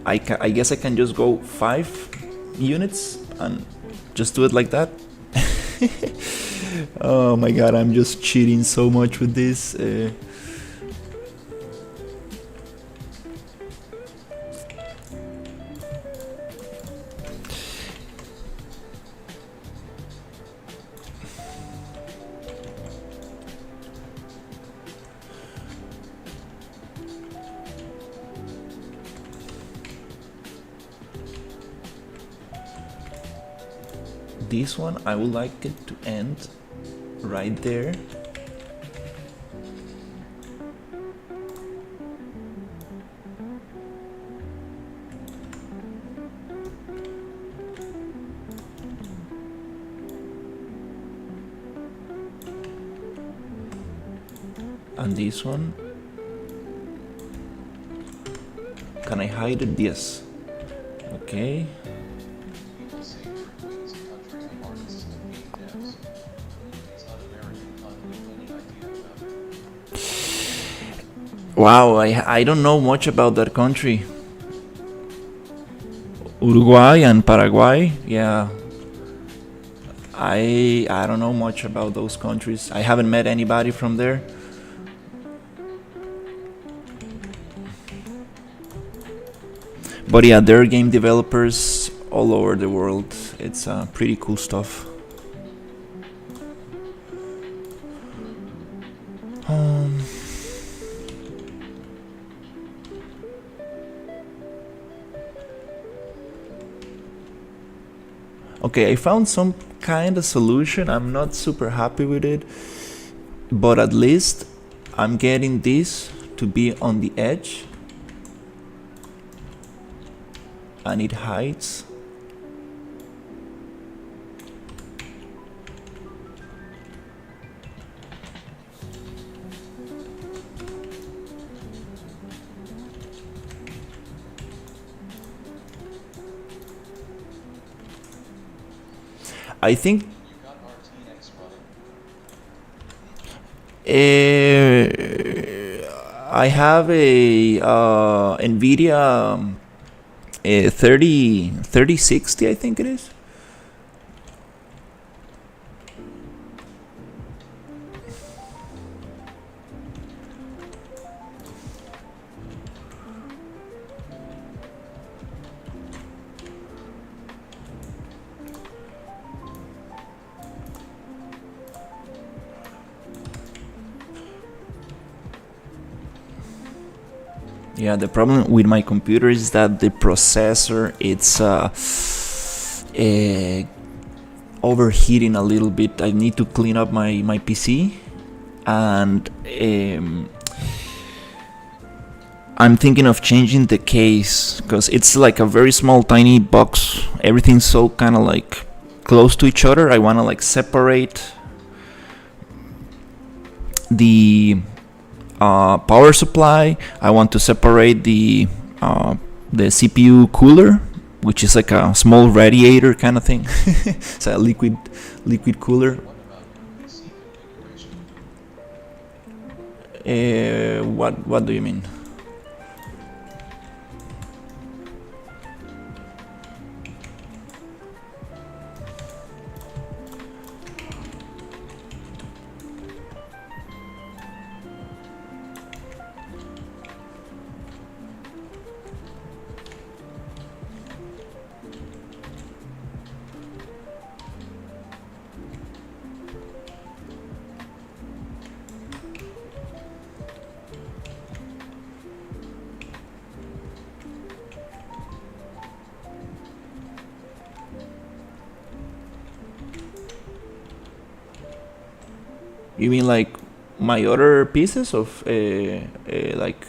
I guess I can just go 5 units and just do it like that. Oh my god, I'm just cheating so much with this. This one, I would like it to end right there. And this one, can I hide it? Yes. Okay. Wow, I don't know much about that country. Uruguay and Paraguay, yeah. I don't know much about those countries. I haven't met anybody from there. But yeah, there are game developers all over the world. It's pretty cool stuff. Okay, I found some kind of solution. I'm not super happy with it, but at least I'm getting this to be on the edge, and it hides. I think I have a NVIDIA 3060, I think it is. Yeah, the problem with my computer is that the processor, it's overheating a little bit. I need to clean up my PC, and I'm thinking of changing the case because it's like a very small tiny box. Everything's so kind of like close to each other. I want to like separate the power supply. I want to separate the CPU cooler, which is like a small radiator kind of thing. It's a liquid cooler. What do you mean? You mean like my other pieces of like,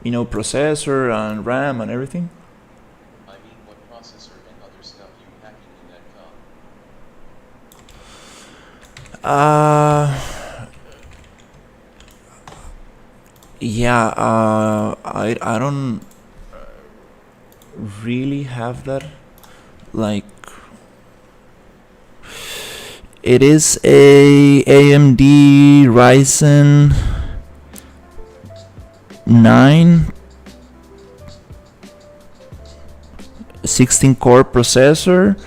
you know, processor and RAM and everything? I mean, what processor and other stuff you hacking in that com? Yeah, I don't really have that. Like, it is a AMD Ryzen 9 16 core processor,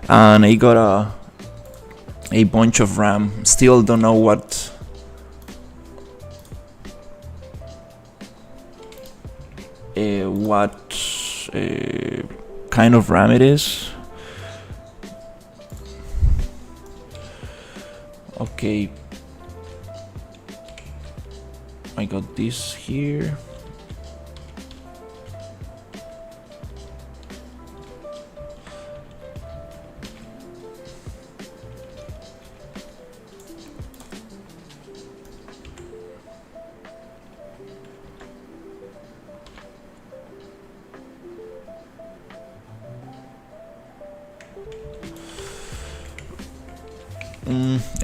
and I got a bunch of RAM. Still don't know what kind of RAM it is. Okay, I got this here.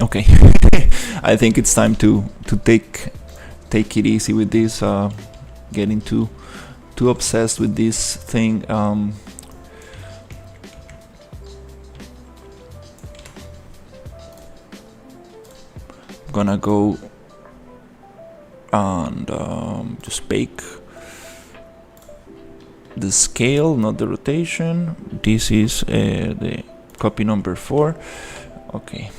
Okay, I think it's time to take it easy with this. Getting too obsessed with this thing. Gonna go and just bake the scale, not the rotation. This is the copy number 4. Okay.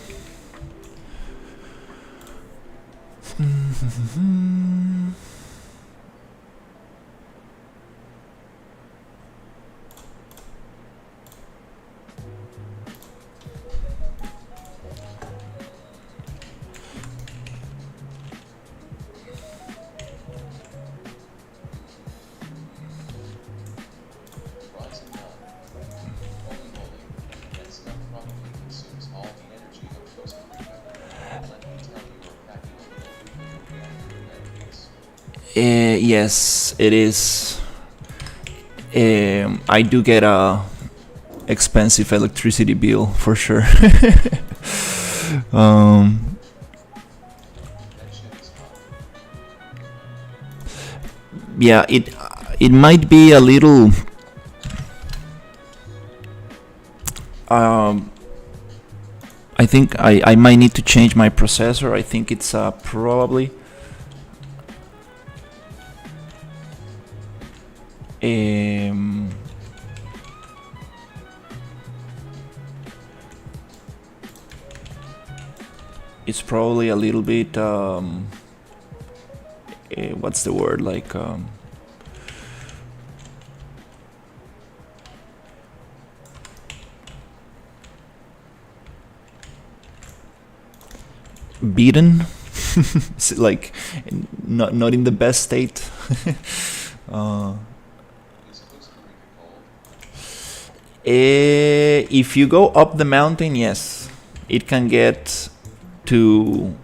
Yes, it is. I do get a expensive electricity bill for sure. Yeah, it might be a little I think I might need to change my processor. I think it's probably it's probably a little bit what's the word, like beaten. Like not in the best state. If you go up the mountain, yes, it can get to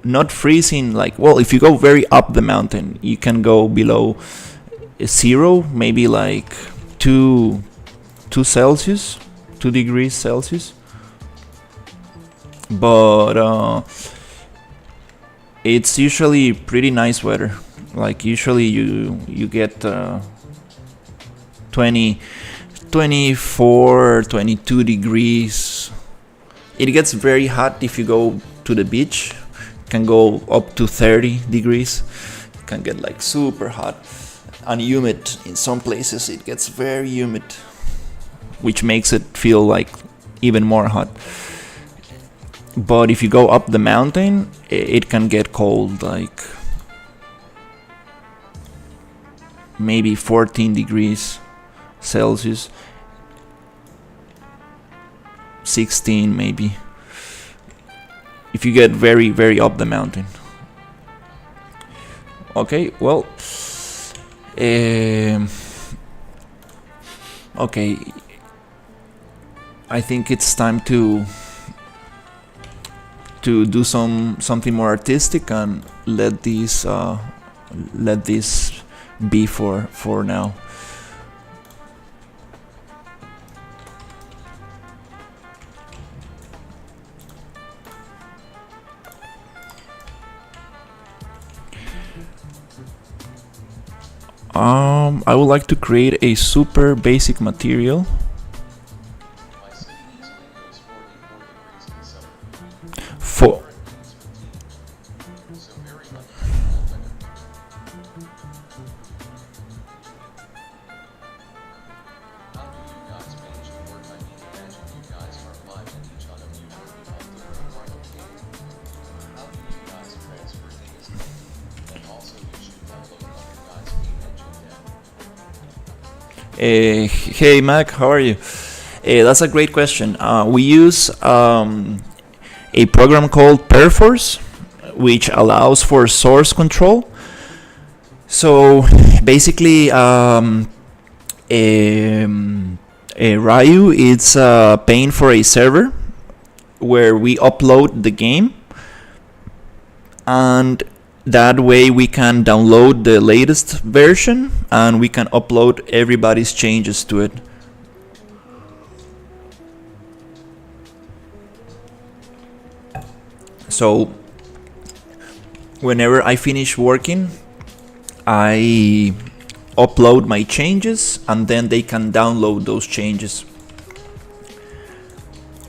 not freezing. Like, well, if you go very up the mountain, you can go below 0, maybe like 2 Celsius, 2 degrees Celsius. But it's usually pretty nice weather. Like usually you get 24, 22 degrees. It gets very hot if you go to the beach. It can go up to 30 degrees. It can get like super hot and humid. In some places it gets very humid, which makes it feel like even more hot. But if you go up the mountain, it can get cold, like maybe 14 degrees Celsius, 16 maybe, if you get very, very up the mountain. Okay, well, okay, I think it's time to do something more artistic and let this be for now. I would like to create a super basic material. For hey Mac, how are you? That's a great question. We use a program called Perforce, which allows for source control. So basically, Ryu is paying for a server where we upload the game, and that way we can download the latest version and we can upload everybody's changes to it. So whenever I finish working, I upload my changes and then they can download those changes.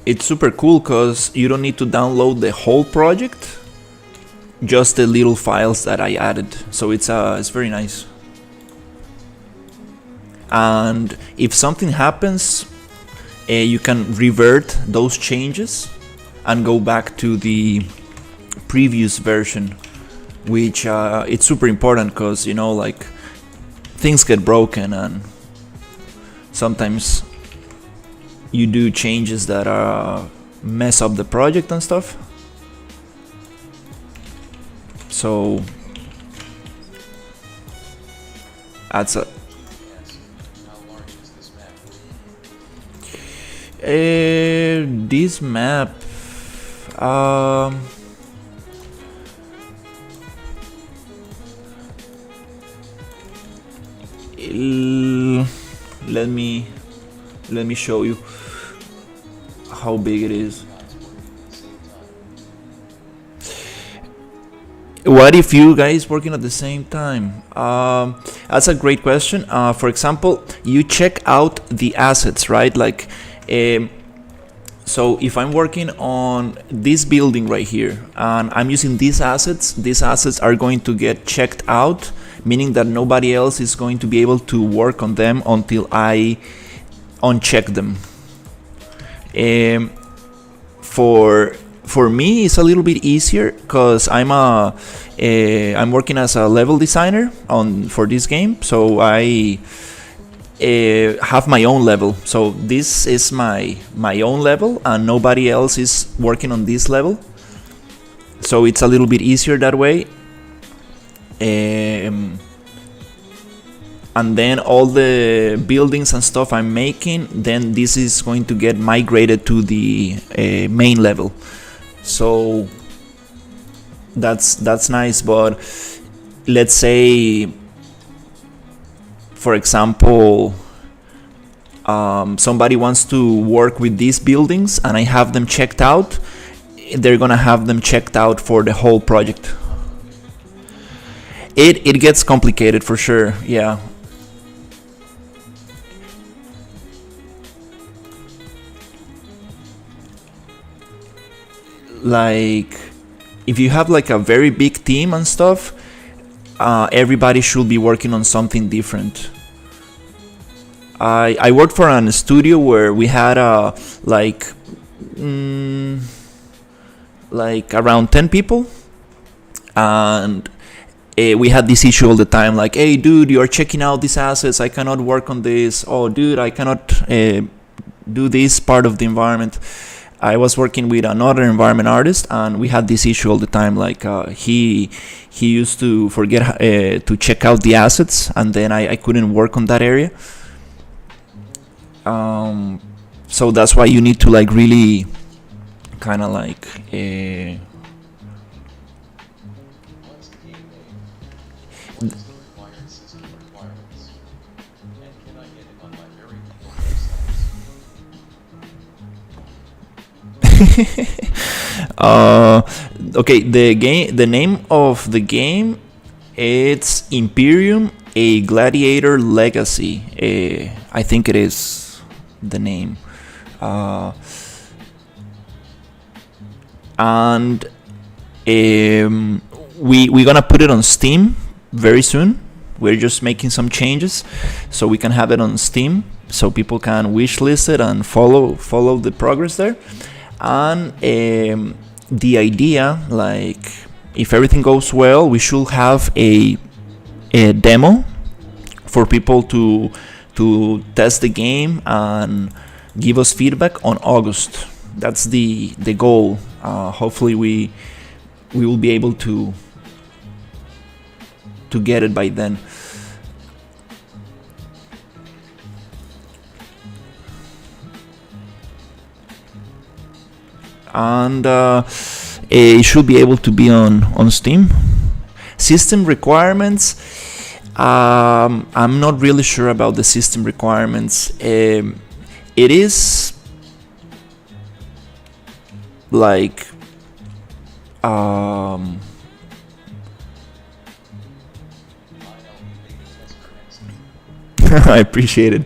It's super cool because you don't need to download the whole project, just the little files that I added. So it's very nice. And if something happens, you can revert those changes and go back to the previous version, which it's super important because, you know, like things get broken and sometimes you do changes that mess up the project and stuff. So that's a this map. Let me show you how big it is. What if you guys working at the same time? That's a great question. For example, you check out the assets, right? Like So if I'm working on this building right here and I'm using these assets are going to get checked out, meaning that nobody else is going to be able to work on them until I uncheck them. Um, for me, it's a little bit easier because I'm working as a level designer for this game, so I have my own level. So this is my own level, and nobody else is working on this level. So it's a little bit easier that way. And then all the buildings and stuff I'm making, then this is going to get migrated to the main level. So that's nice. But let's say, for example, somebody wants to work with these buildings and I have them checked out, they're gonna have them checked out for the whole project. It gets complicated for sure, yeah. Like, if you have like a very big team and stuff, everybody should be working on something different. I worked for a studio where we had like around 10 people, and we had this issue all the time, like, hey dude, you're checking out these assets, I cannot work on this. Oh dude, I cannot do this part of the environment. I was working with another environment artist, and we had this issue all the time. Like he used to forget to check out the assets, and then I couldn't work on that area. So that's why you need to like really kind of like What's the game name? What is the required system requirements? And can I get it on my very evil website? okay, the name of the game, it's Imperium, a Gladiator Legacy. I think it is the name. And we're gonna put it on Steam very soon. We're just making some changes so we can have it on Steam, so people can wishlist it and follow the progress there. And the idea, like, if everything goes well, we should have a demo for people to test the game and give us feedback on August. That's the goal. Hopefully we will be able to get it by then. And it should be able to be on Steam. System requirements, I'm not really sure about the system requirements. It is like I appreciate it.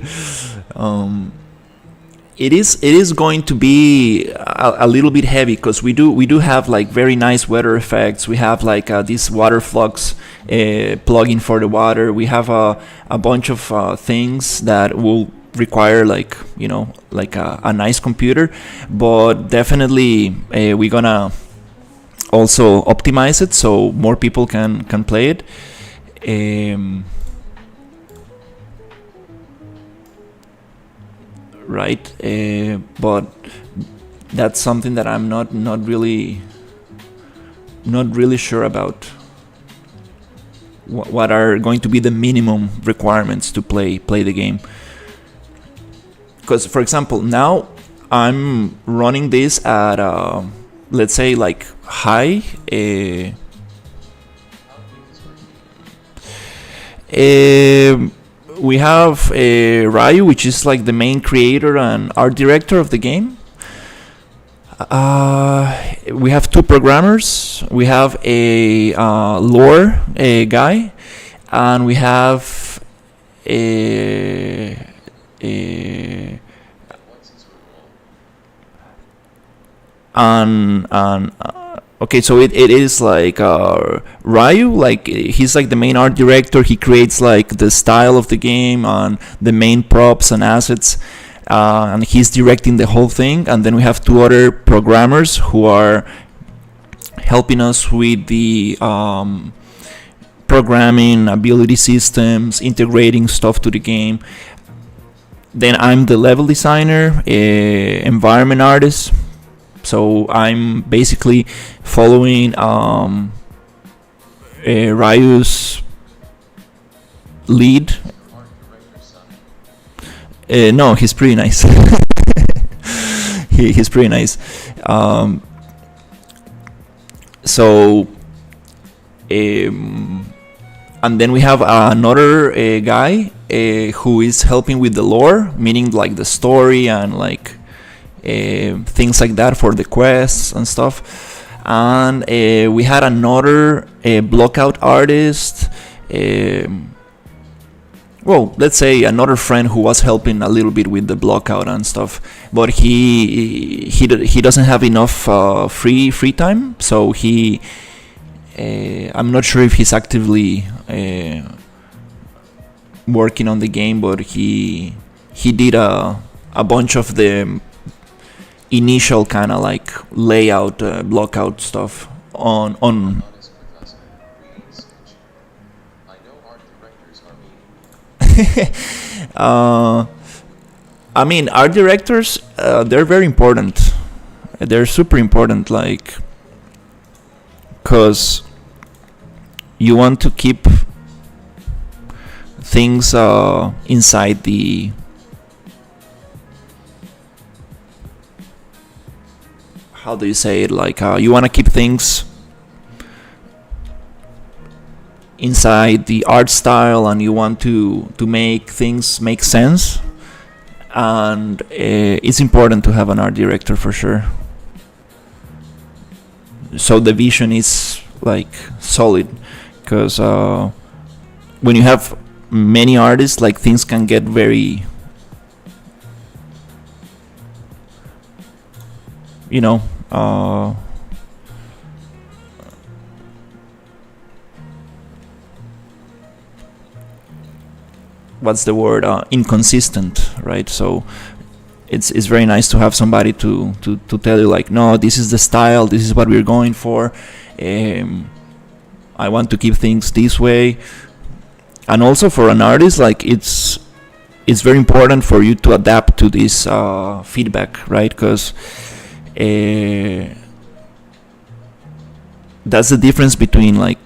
It is going to be a little bit heavy because we do have like very nice weather effects. We have like this water flux plugin for the water. We have a bunch of things that will require like like a nice computer, but definitely we're gonna also optimize it so more people can play it. Right, but that's something that I'm not really sure about. What are going to be the minimum requirements to play the game? Because, for example, now I'm running this at let's say like high. We have Ryu, which is like the main creator and art director of the game. We have two programmers. We have a lore guy, and we have a and okay, so it is like Ryu, like he's like the main art director. He creates like the style of the game and the main props and assets, and he's directing the whole thing. And then we have two other programmers who are helping us with the programming, ability systems, integrating stuff to the game. Then I'm the level designer, environment artist. So I'm basically following Ryu's lead. No, he's pretty nice. He's pretty nice. So, and then we have another guy who is helping with the lore, meaning like the story and like things like that for the quests and stuff. And we had another blockout artist. Well, let's say another friend who was helping a little bit with the blockout and stuff, but he doesn't have enough free time, so I'm not sure if he's actively working on the game, but he did a bunch of the initial kind of like layout, blockout stuff on. I mean, art directors, they're very important. They're super important, like, because you want to keep things inside the how do you say it, like you want to keep things inside the art style, and you want to make things make sense, and it's important to have an art director for sure, so the vision is like solid, because when you have many artists, like things can get very, you know, what's the word, inconsistent, right? So it's very nice to have somebody to tell you like, no, this is the style, this is what we're going for, I want to keep things this way. And also for an artist, like it's very important for you to adapt to this feedback, right? Because that's the difference between like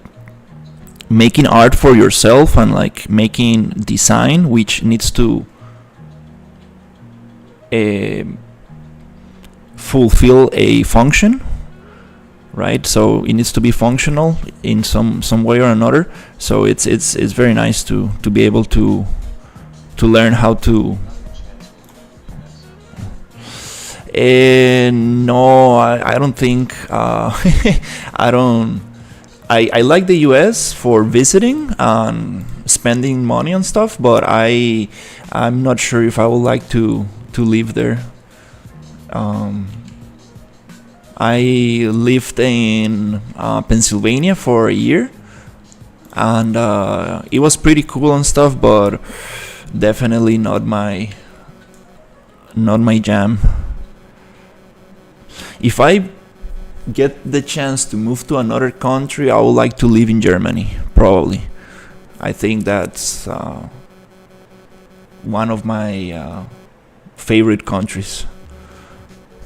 making art for yourself and like making design, which needs to fulfill a function, right? So it needs to be functional in some way or another. So it's very nice to be able to learn how to. No, I don't think. I like the US for visiting and spending money on stuff, but I'm not sure if I would like to live there. I lived in Pennsylvania for a year, and it was pretty cool and stuff, but definitely not my jam. If I get the chance to move to another country, I would like to live in Germany, probably. I think that's one of my favorite countries,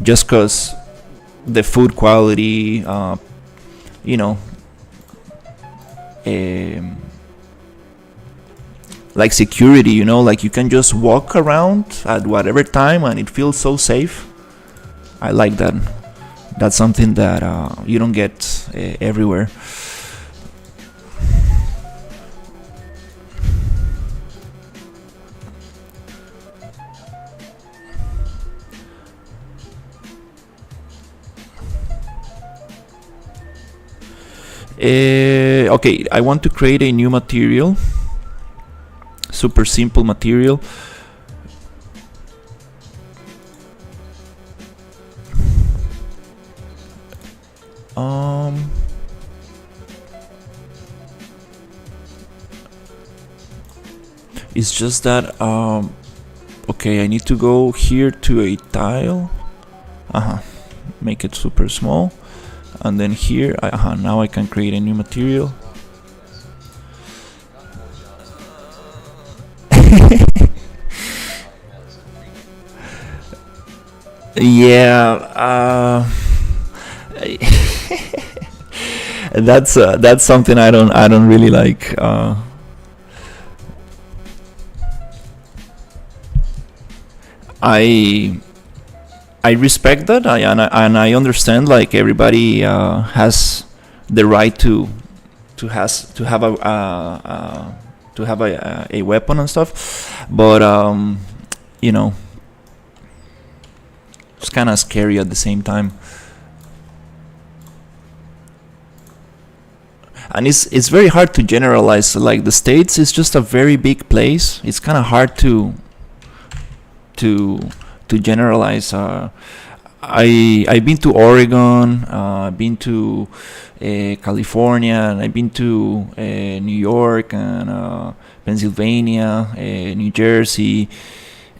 just because the food quality, you know, like security, you know, like you can just walk around at whatever time and it feels so safe. I like that. That's something that you don't get everywhere. Okay, I want to create a new material, super simple material. Um, it's just that okay, I need to go here to a tile. Make it super small, and then here, now I can create a new material. Yeah, that's something I don't really like. I I respect that, and I understand like everybody has the right to have a weapon and stuff, but you know it's kind of scary at the same time. And it's very hard to generalize. Like the states is just a very big place. It's kind of hard to to generalize. I've been to Oregon, I've been to California, and I've been to New York and Pennsylvania, New Jersey,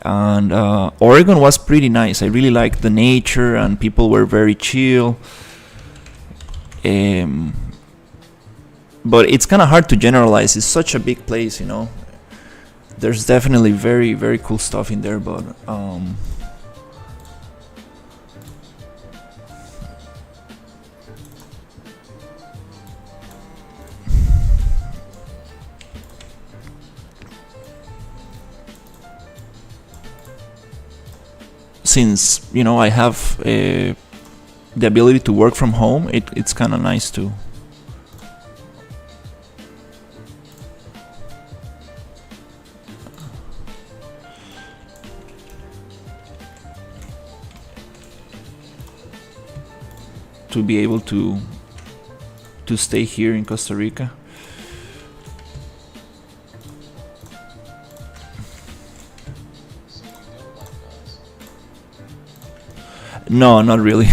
and Oregon was pretty nice. I really liked the nature, and people were very chill. Um, but it's kind of hard to generalize. It's such a big place. There's definitely very very cool stuff in there, but since I have the ability to work from home, it's kind of nice to be able to stay here in Costa Rica. So you don't like guys. No, not really.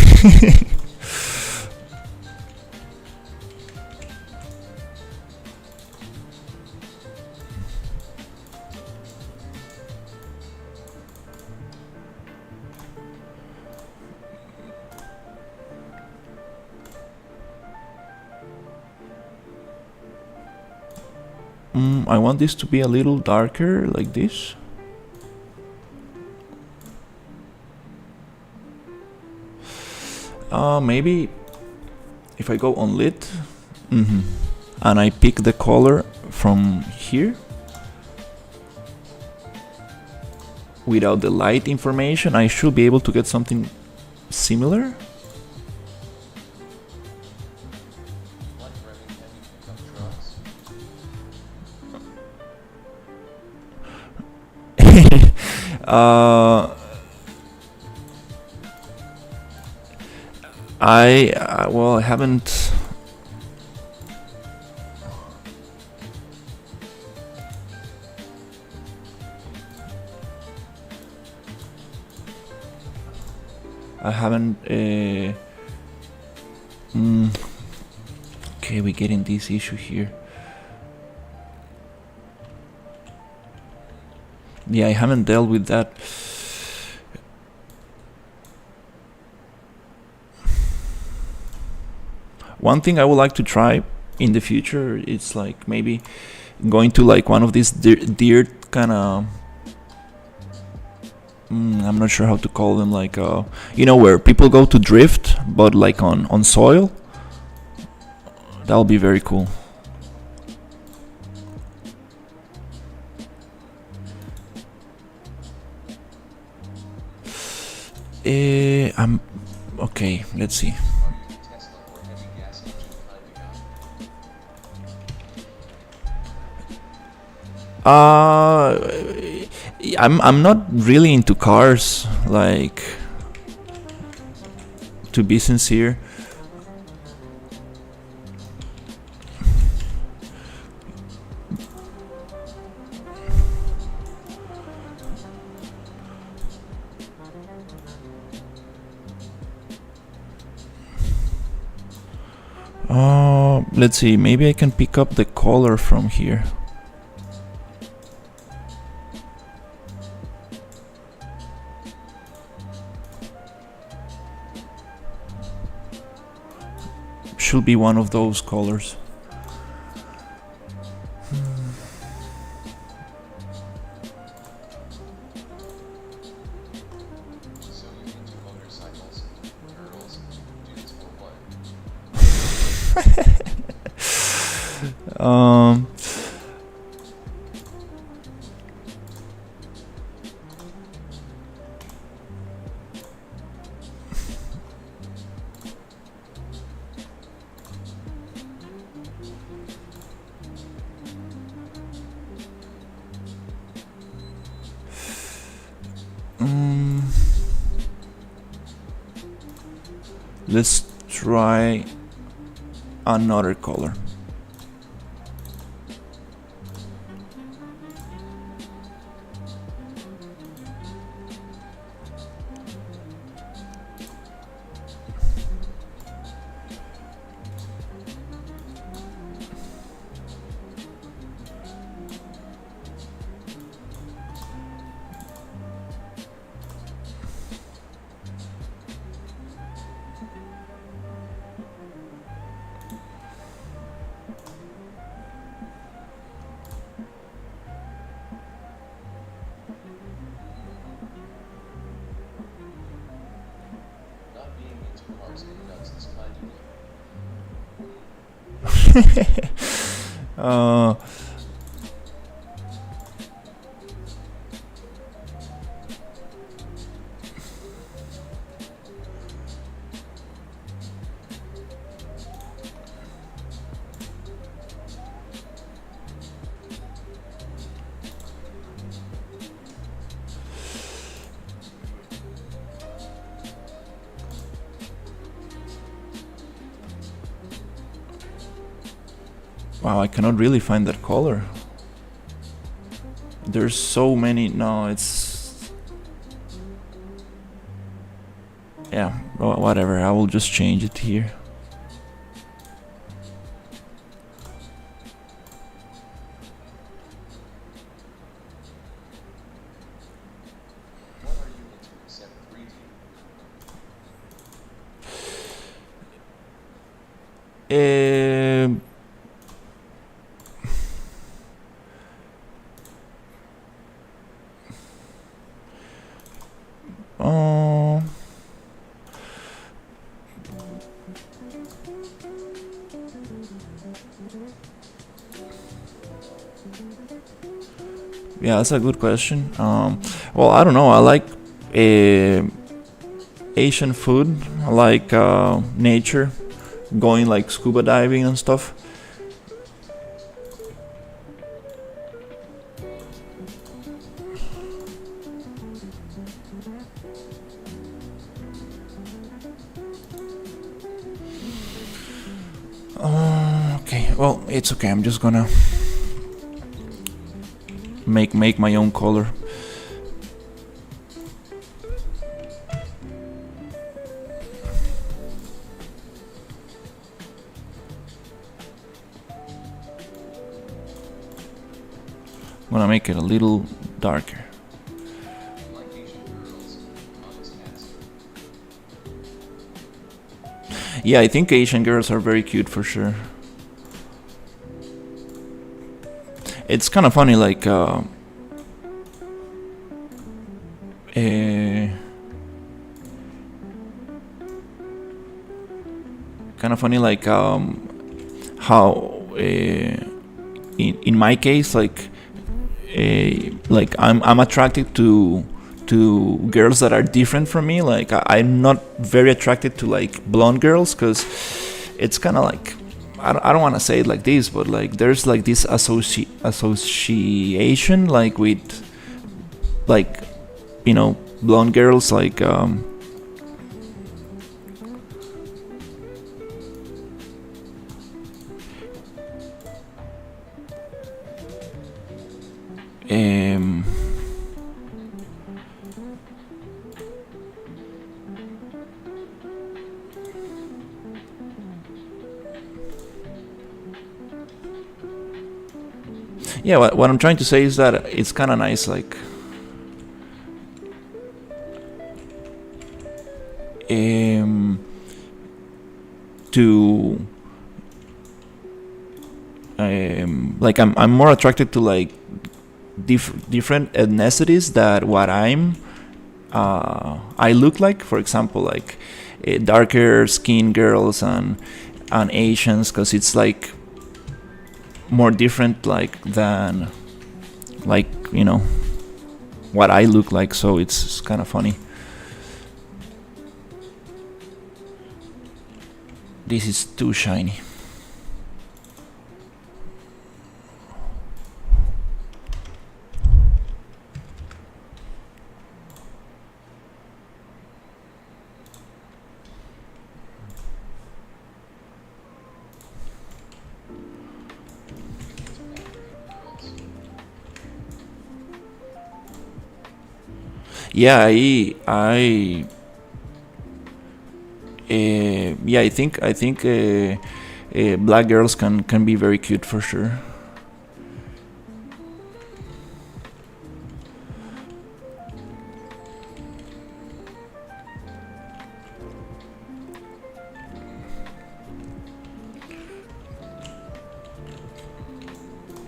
I want this to be a little darker, like this. Maybe if I go on lit, and I pick the color from here without the light information, I should be able to get something similar. Like Remington, you pick up drugs. Well, I haven't. I haven't. Okay, we get in this issue here. Yeah, I haven't dealt with that. One thing I would like to try in the future is like maybe going to like one of these deer kind of. I'm not sure how to call them. Like where people go to drift, but like on soil. That'll be very cool. I'm okay. Let's see. Are you a Tesla or heavy gas engine kind of guy? I'm not really into cars. Like, to be sincere. Let's see, maybe I can pick up the color from here. Should be one of those colors. So you into motorcycles, girls, dudes, or what? Let's try another color. Not being into cars and guns is kind of Wow, I cannot really find that color. There's so many. No, it's... Yeah, whatever. I will just change it here. What are you into except 3D? Oh, yeah, that's a good question. Well, I don't know. I like Asian food. I like nature, going like scuba diving and stuff. Okay, well, it's okay. I'm just gonna make my own color. I'm gonna make it a little darker. Like Asian girls, honest answer. Yeah, I think Asian girls are very cute for sure. It's kind of funny, like kind of funny, like how in my case, like I'm attracted to girls that are different from me. Like I'm not very attracted to like blonde girls because it's kind of like I don't want to say it like this, but like there's like this association like with like blonde girls like um, Yeah, what I'm trying to say is that it's kind of nice, like to like I'm more attracted to like different ethnicities that what I look like. For example, like darker skinned girls and Asians, because it's like more different like than like what I look like. So it's kind of funny. This is too shiny. Yeah, I think black girls can be very cute for sure.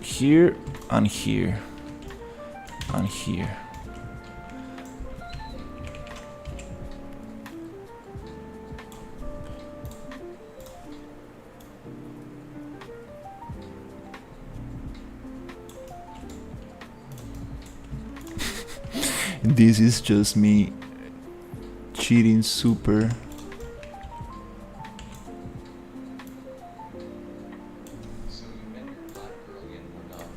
Here and here and here. This is just me cheating super. So you met your black girl yet or not?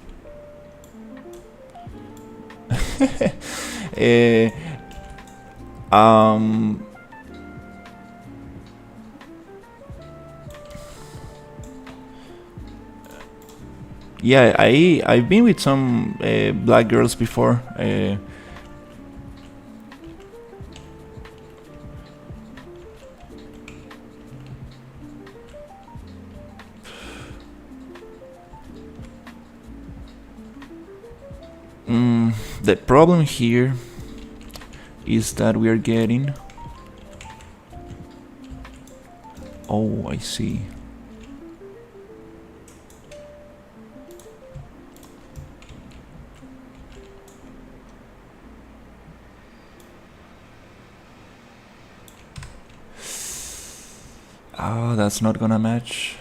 Yeah, I've been with some black girls before. The problem here is that we are getting. Oh, I see. Oh, that's not gonna match.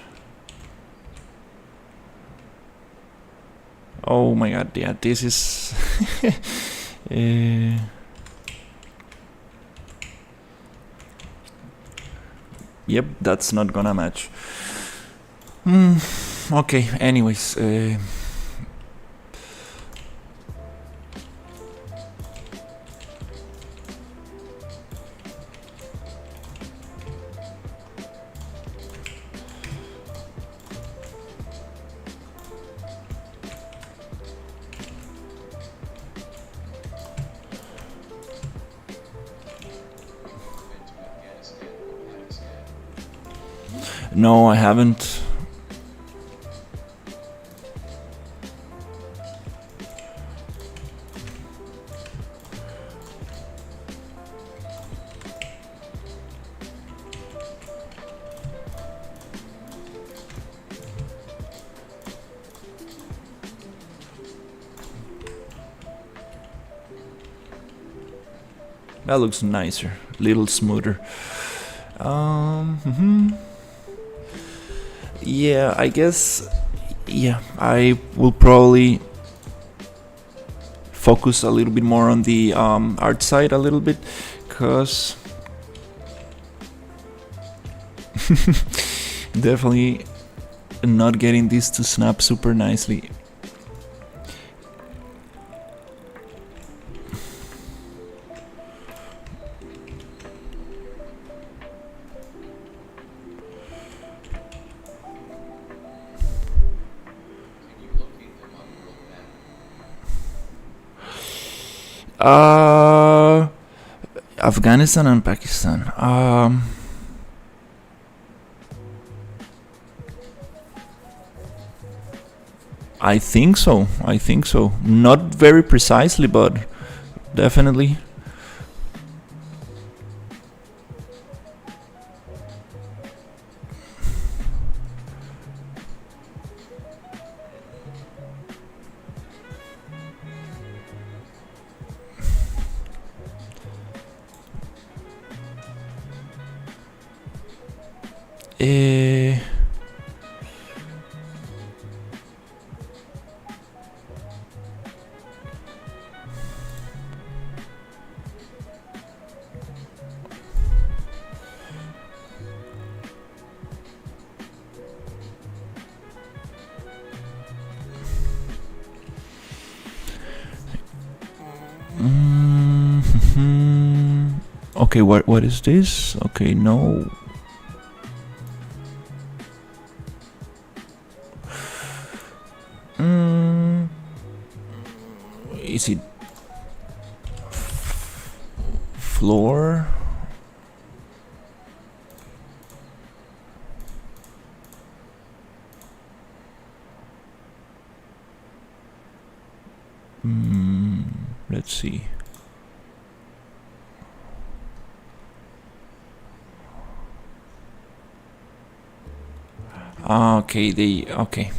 Oh my god, yeah, this is. Yep, that's not gonna match. Okay, anyways. No, I haven't. That looks nicer, little smoother. Yeah, I guess. Yeah, I will probably focus a little bit more on the art side a little bit, cause definitely not getting this to snap super nicely. Afghanistan and Pakistan. I think so. I think so. Not very precisely, but definitely. Eh, okay, what is this? Okay, no. Is it floor? Let's see. Okay.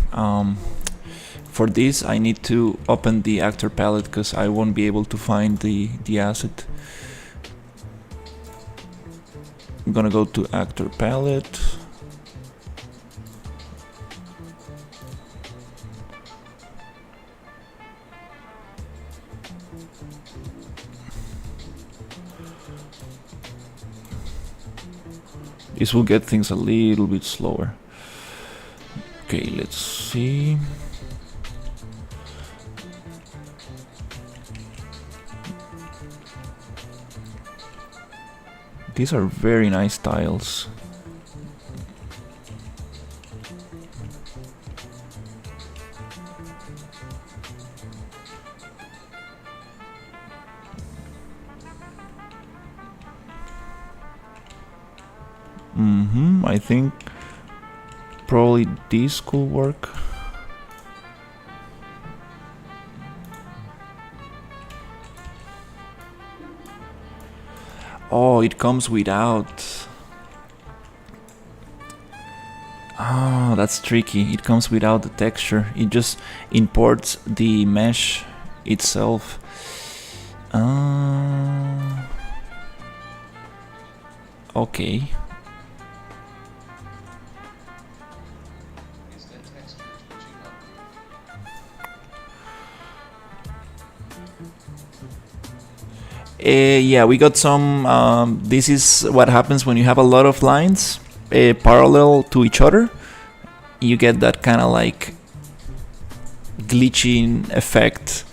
For this I need to open the actor palette because I won't be able to find the asset. I'm gonna go to actor palette. This will get things a little bit slower. Okay, let's see. These are very nice tiles. I think probably this could work. Oh, it comes without. Oh, that's tricky. It comes without the texture. It just imports the mesh itself. Okay. Is that texture switching up? Yeah, we got some. This is what happens when you have a lot of lines parallel to each other. You get that kind of like glitching effect.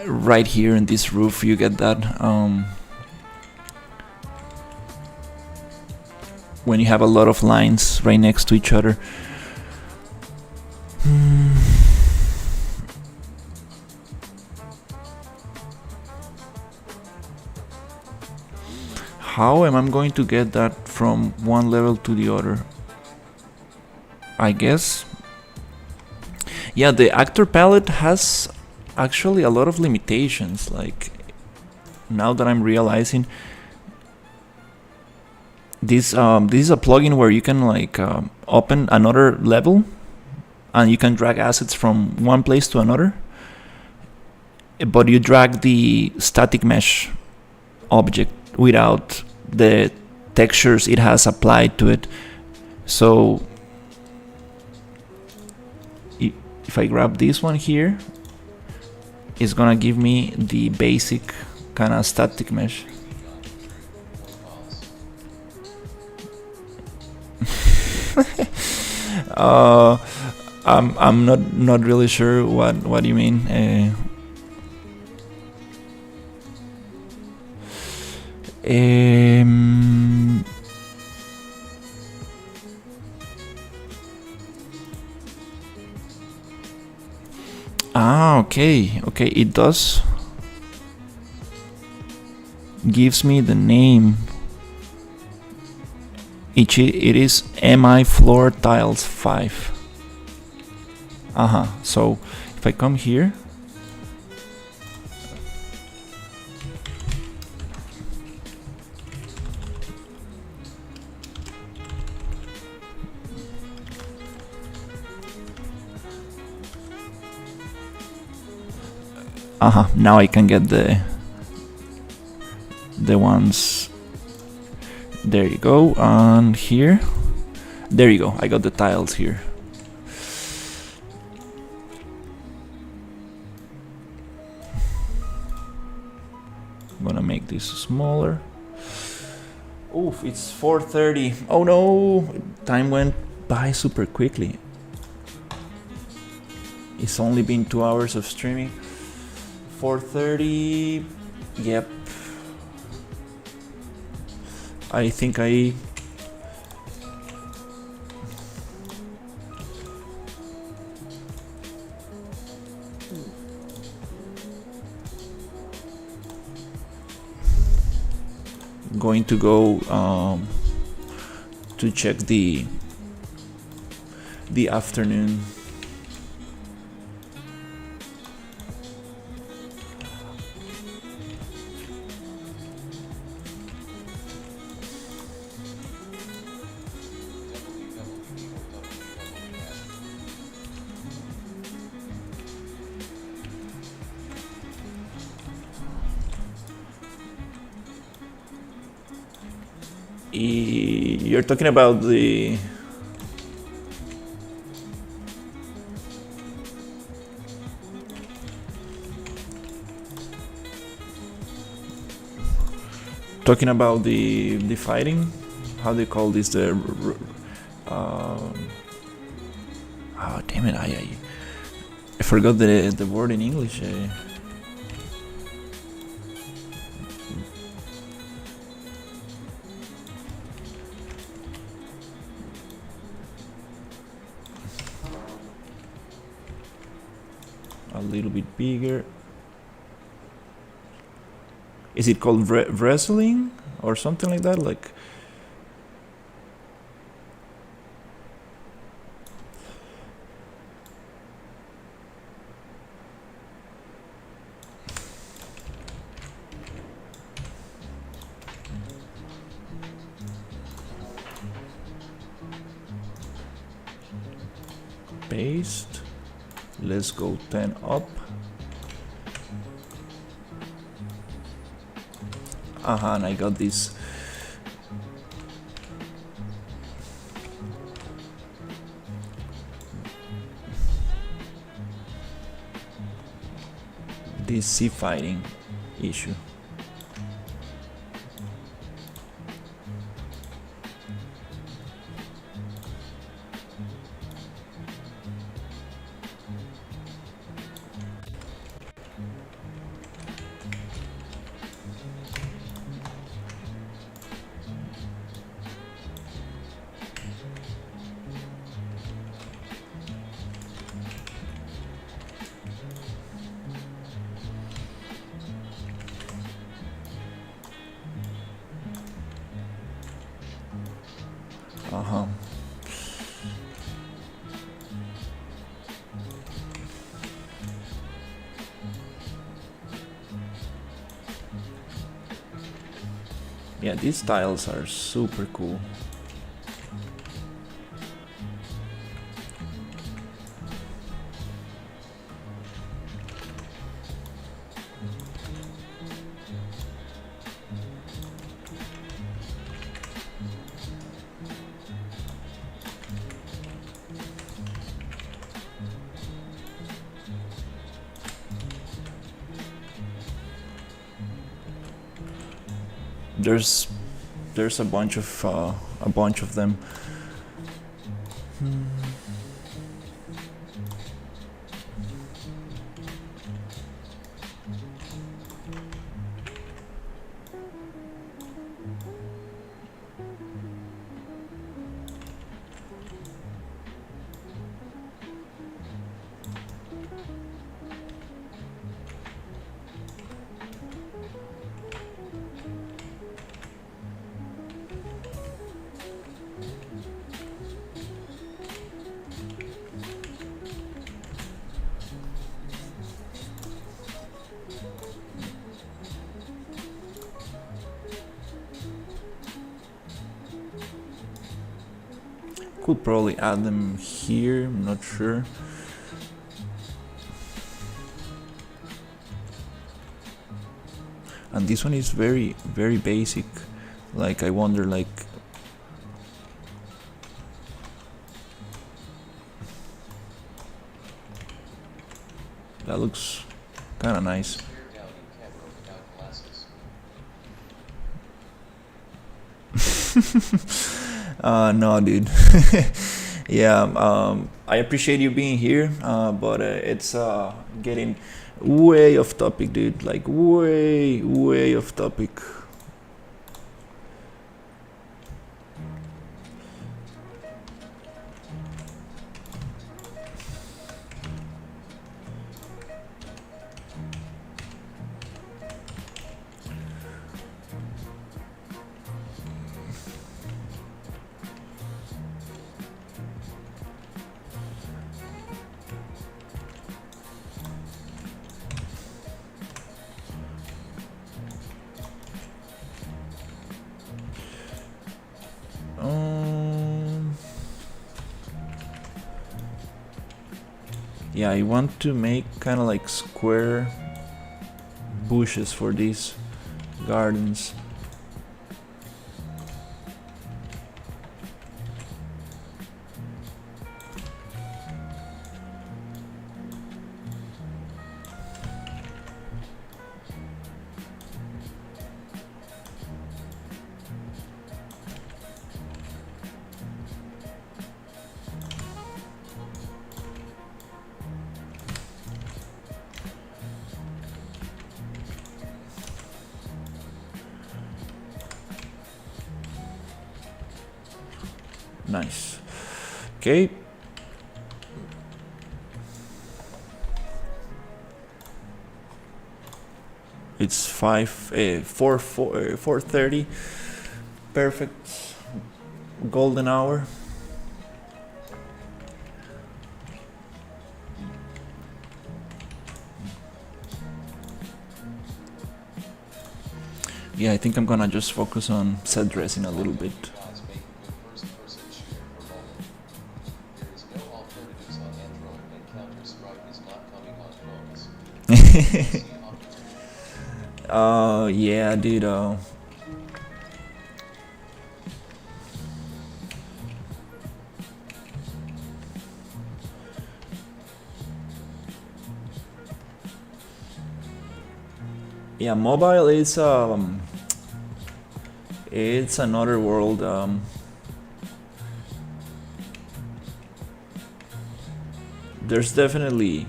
Right here in this roof, you get that. When you have a lot of lines right next to each other. How am I going to get that from one level to the other? I guess. Yeah, the actor palette has actually a lot of limitations. Like, now that I'm realizing, this is a plugin where you can like open another level, and you can drag assets from one place to another. But you drag the static mesh object without the textures it has applied to it. So if I grab this one here, it's gonna give me the basic kind of static mesh. I'm not really sure what you mean. Okay, it does gives me the name. It is MI floor tiles 5. So if I come here, now I can get the ones. There you go. And here, there you go. I got the tiles here. I'm gonna make this smaller. Oof, it's 4:30. Oh no, time went by super quickly. It's only been 2 hours of streaming. 4:30. Yep. I think I going to go to check the afternoon. You're talking about the fighting. How do you call this? The oh damn it! I forgot the word in English. A little bit bigger. Is it called wrestling or something like that? Like paste. Let's go 10 up. And I got this. This sea fighting issue. Yeah, these tiles are super cool. There's a bunch of them. Could probably add them here, I'm not sure. And this one is very, very basic. Like, I wonder, like, that looks kind of nice. No, dude. Yeah, I appreciate you being here, but it's getting way off topic, dude. Like, way off topic. Yeah, I want to make kind of like square bushes for these gardens. Nice. Okay. It's 4:30. Perfect. Golden hour. Yeah, I think I'm gonna just focus on set dressing a little bit. Yeah, dude. Yeah, mobile is it's another world. There's definitely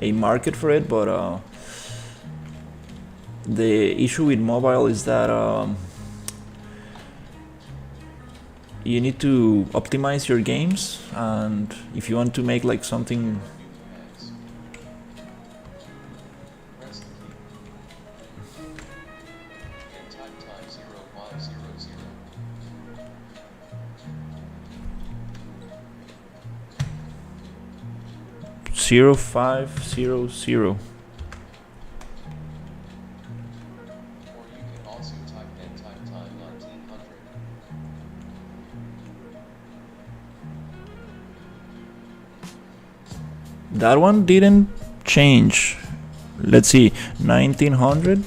a market for it, but the issue with mobile is that you need to optimize your games, and if you want to make like something 0500. That one didn't change. Let's see, 1900.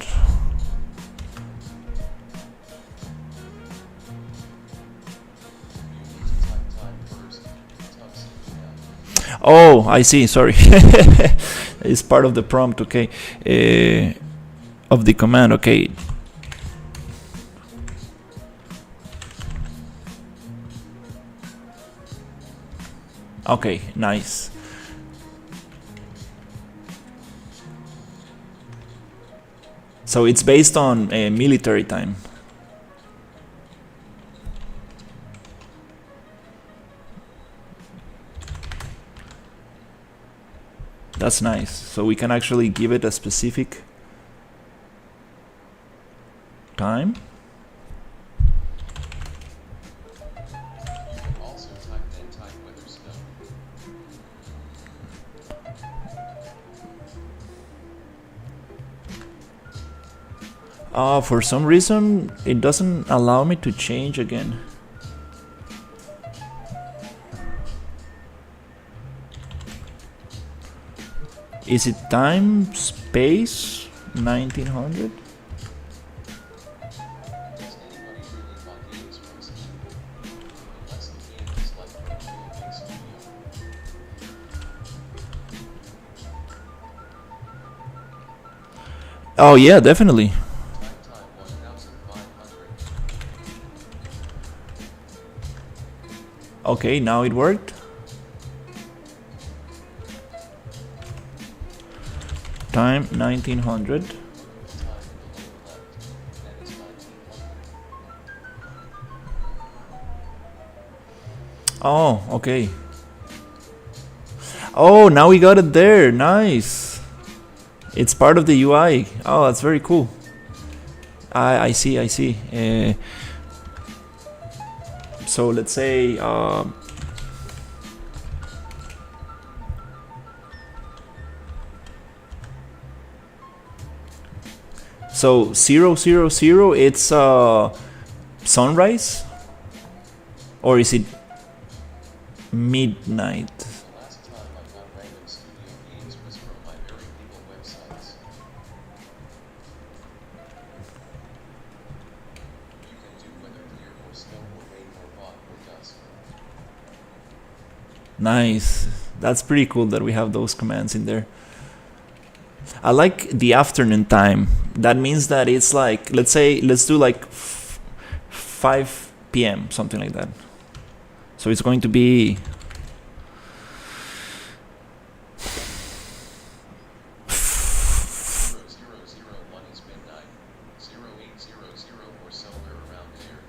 Oh, I see. Sorry, it's part of the prompt. Okay, of the command. Okay. Okay, nice. So it's based on military time. That's nice. So we can actually give it a specific time. For some reason, it doesn't allow me to change again. Is it time, space, 1900? Does anybody really buy games from Steam? Unless the game is like from a real big studio. Oh yeah, definitely. Time 1500. Okay, now it worked. Time 1900. Time in the lower left. That is 1900. Oh, okay. Oh, now we got it there. Nice. It's part of the UI. Oh, that's very cool. I see, I see. So let's say so 000, it's sunrise, or is it midnight? The last time I got random studio games was from my very legal websites. You can do weather clear or snow or rain or fog or dusk. Nice. That's pretty cool that we have those commands in there. I like the afternoon time. That means that it's like, let's say, let's do like 5 p.m., something like that. So it's going to be 0001 is midnight. 0800 or somewhere around there.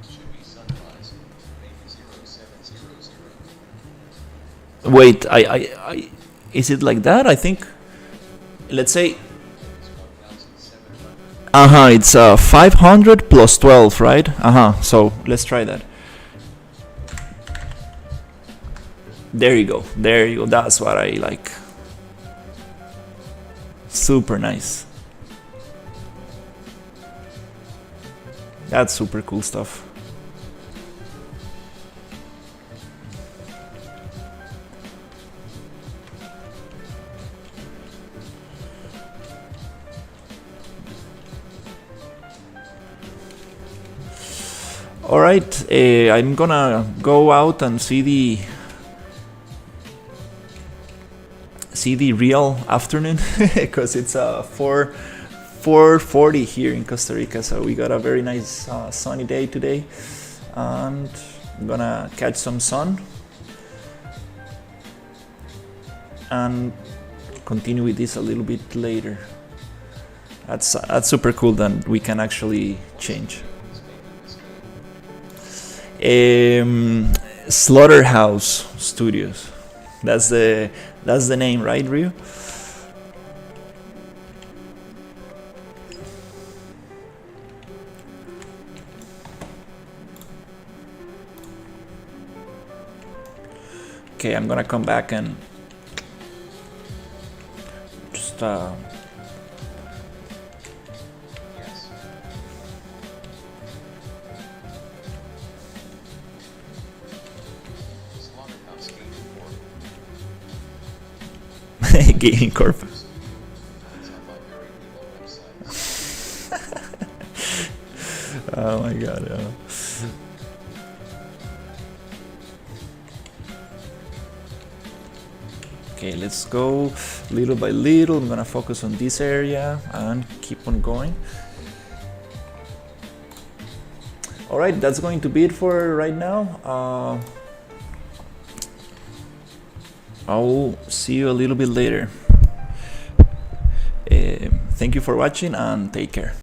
Should be sunrise. Maybe 0700. wait, I is it like that? I think, let's say, It's 1700. it's 500 plus 12, right? So let's try that. There you go. There you go. That's what I like. Super nice. That's super cool stuff. All right, I'm gonna go out and see the real afternoon because it's 4:40 here in Costa Rica, so we got a very nice sunny day today, and I'm gonna catch some sun and continue with this a little bit later. That's super cool that we can actually change. Slaughterhouse Studios. That's the name, right, Ryu? Okay, I'm gonna come back and just Yes. Slaughterhouse Gaming Corp. Gaming Corp. It's on my very legal website. Oh my god. Yeah. Okay, let's go little by little. I'm gonna focus on this area and keep on going. All right, that's going to be it for right now. I'll see you a little bit later. Thank you for watching and take care.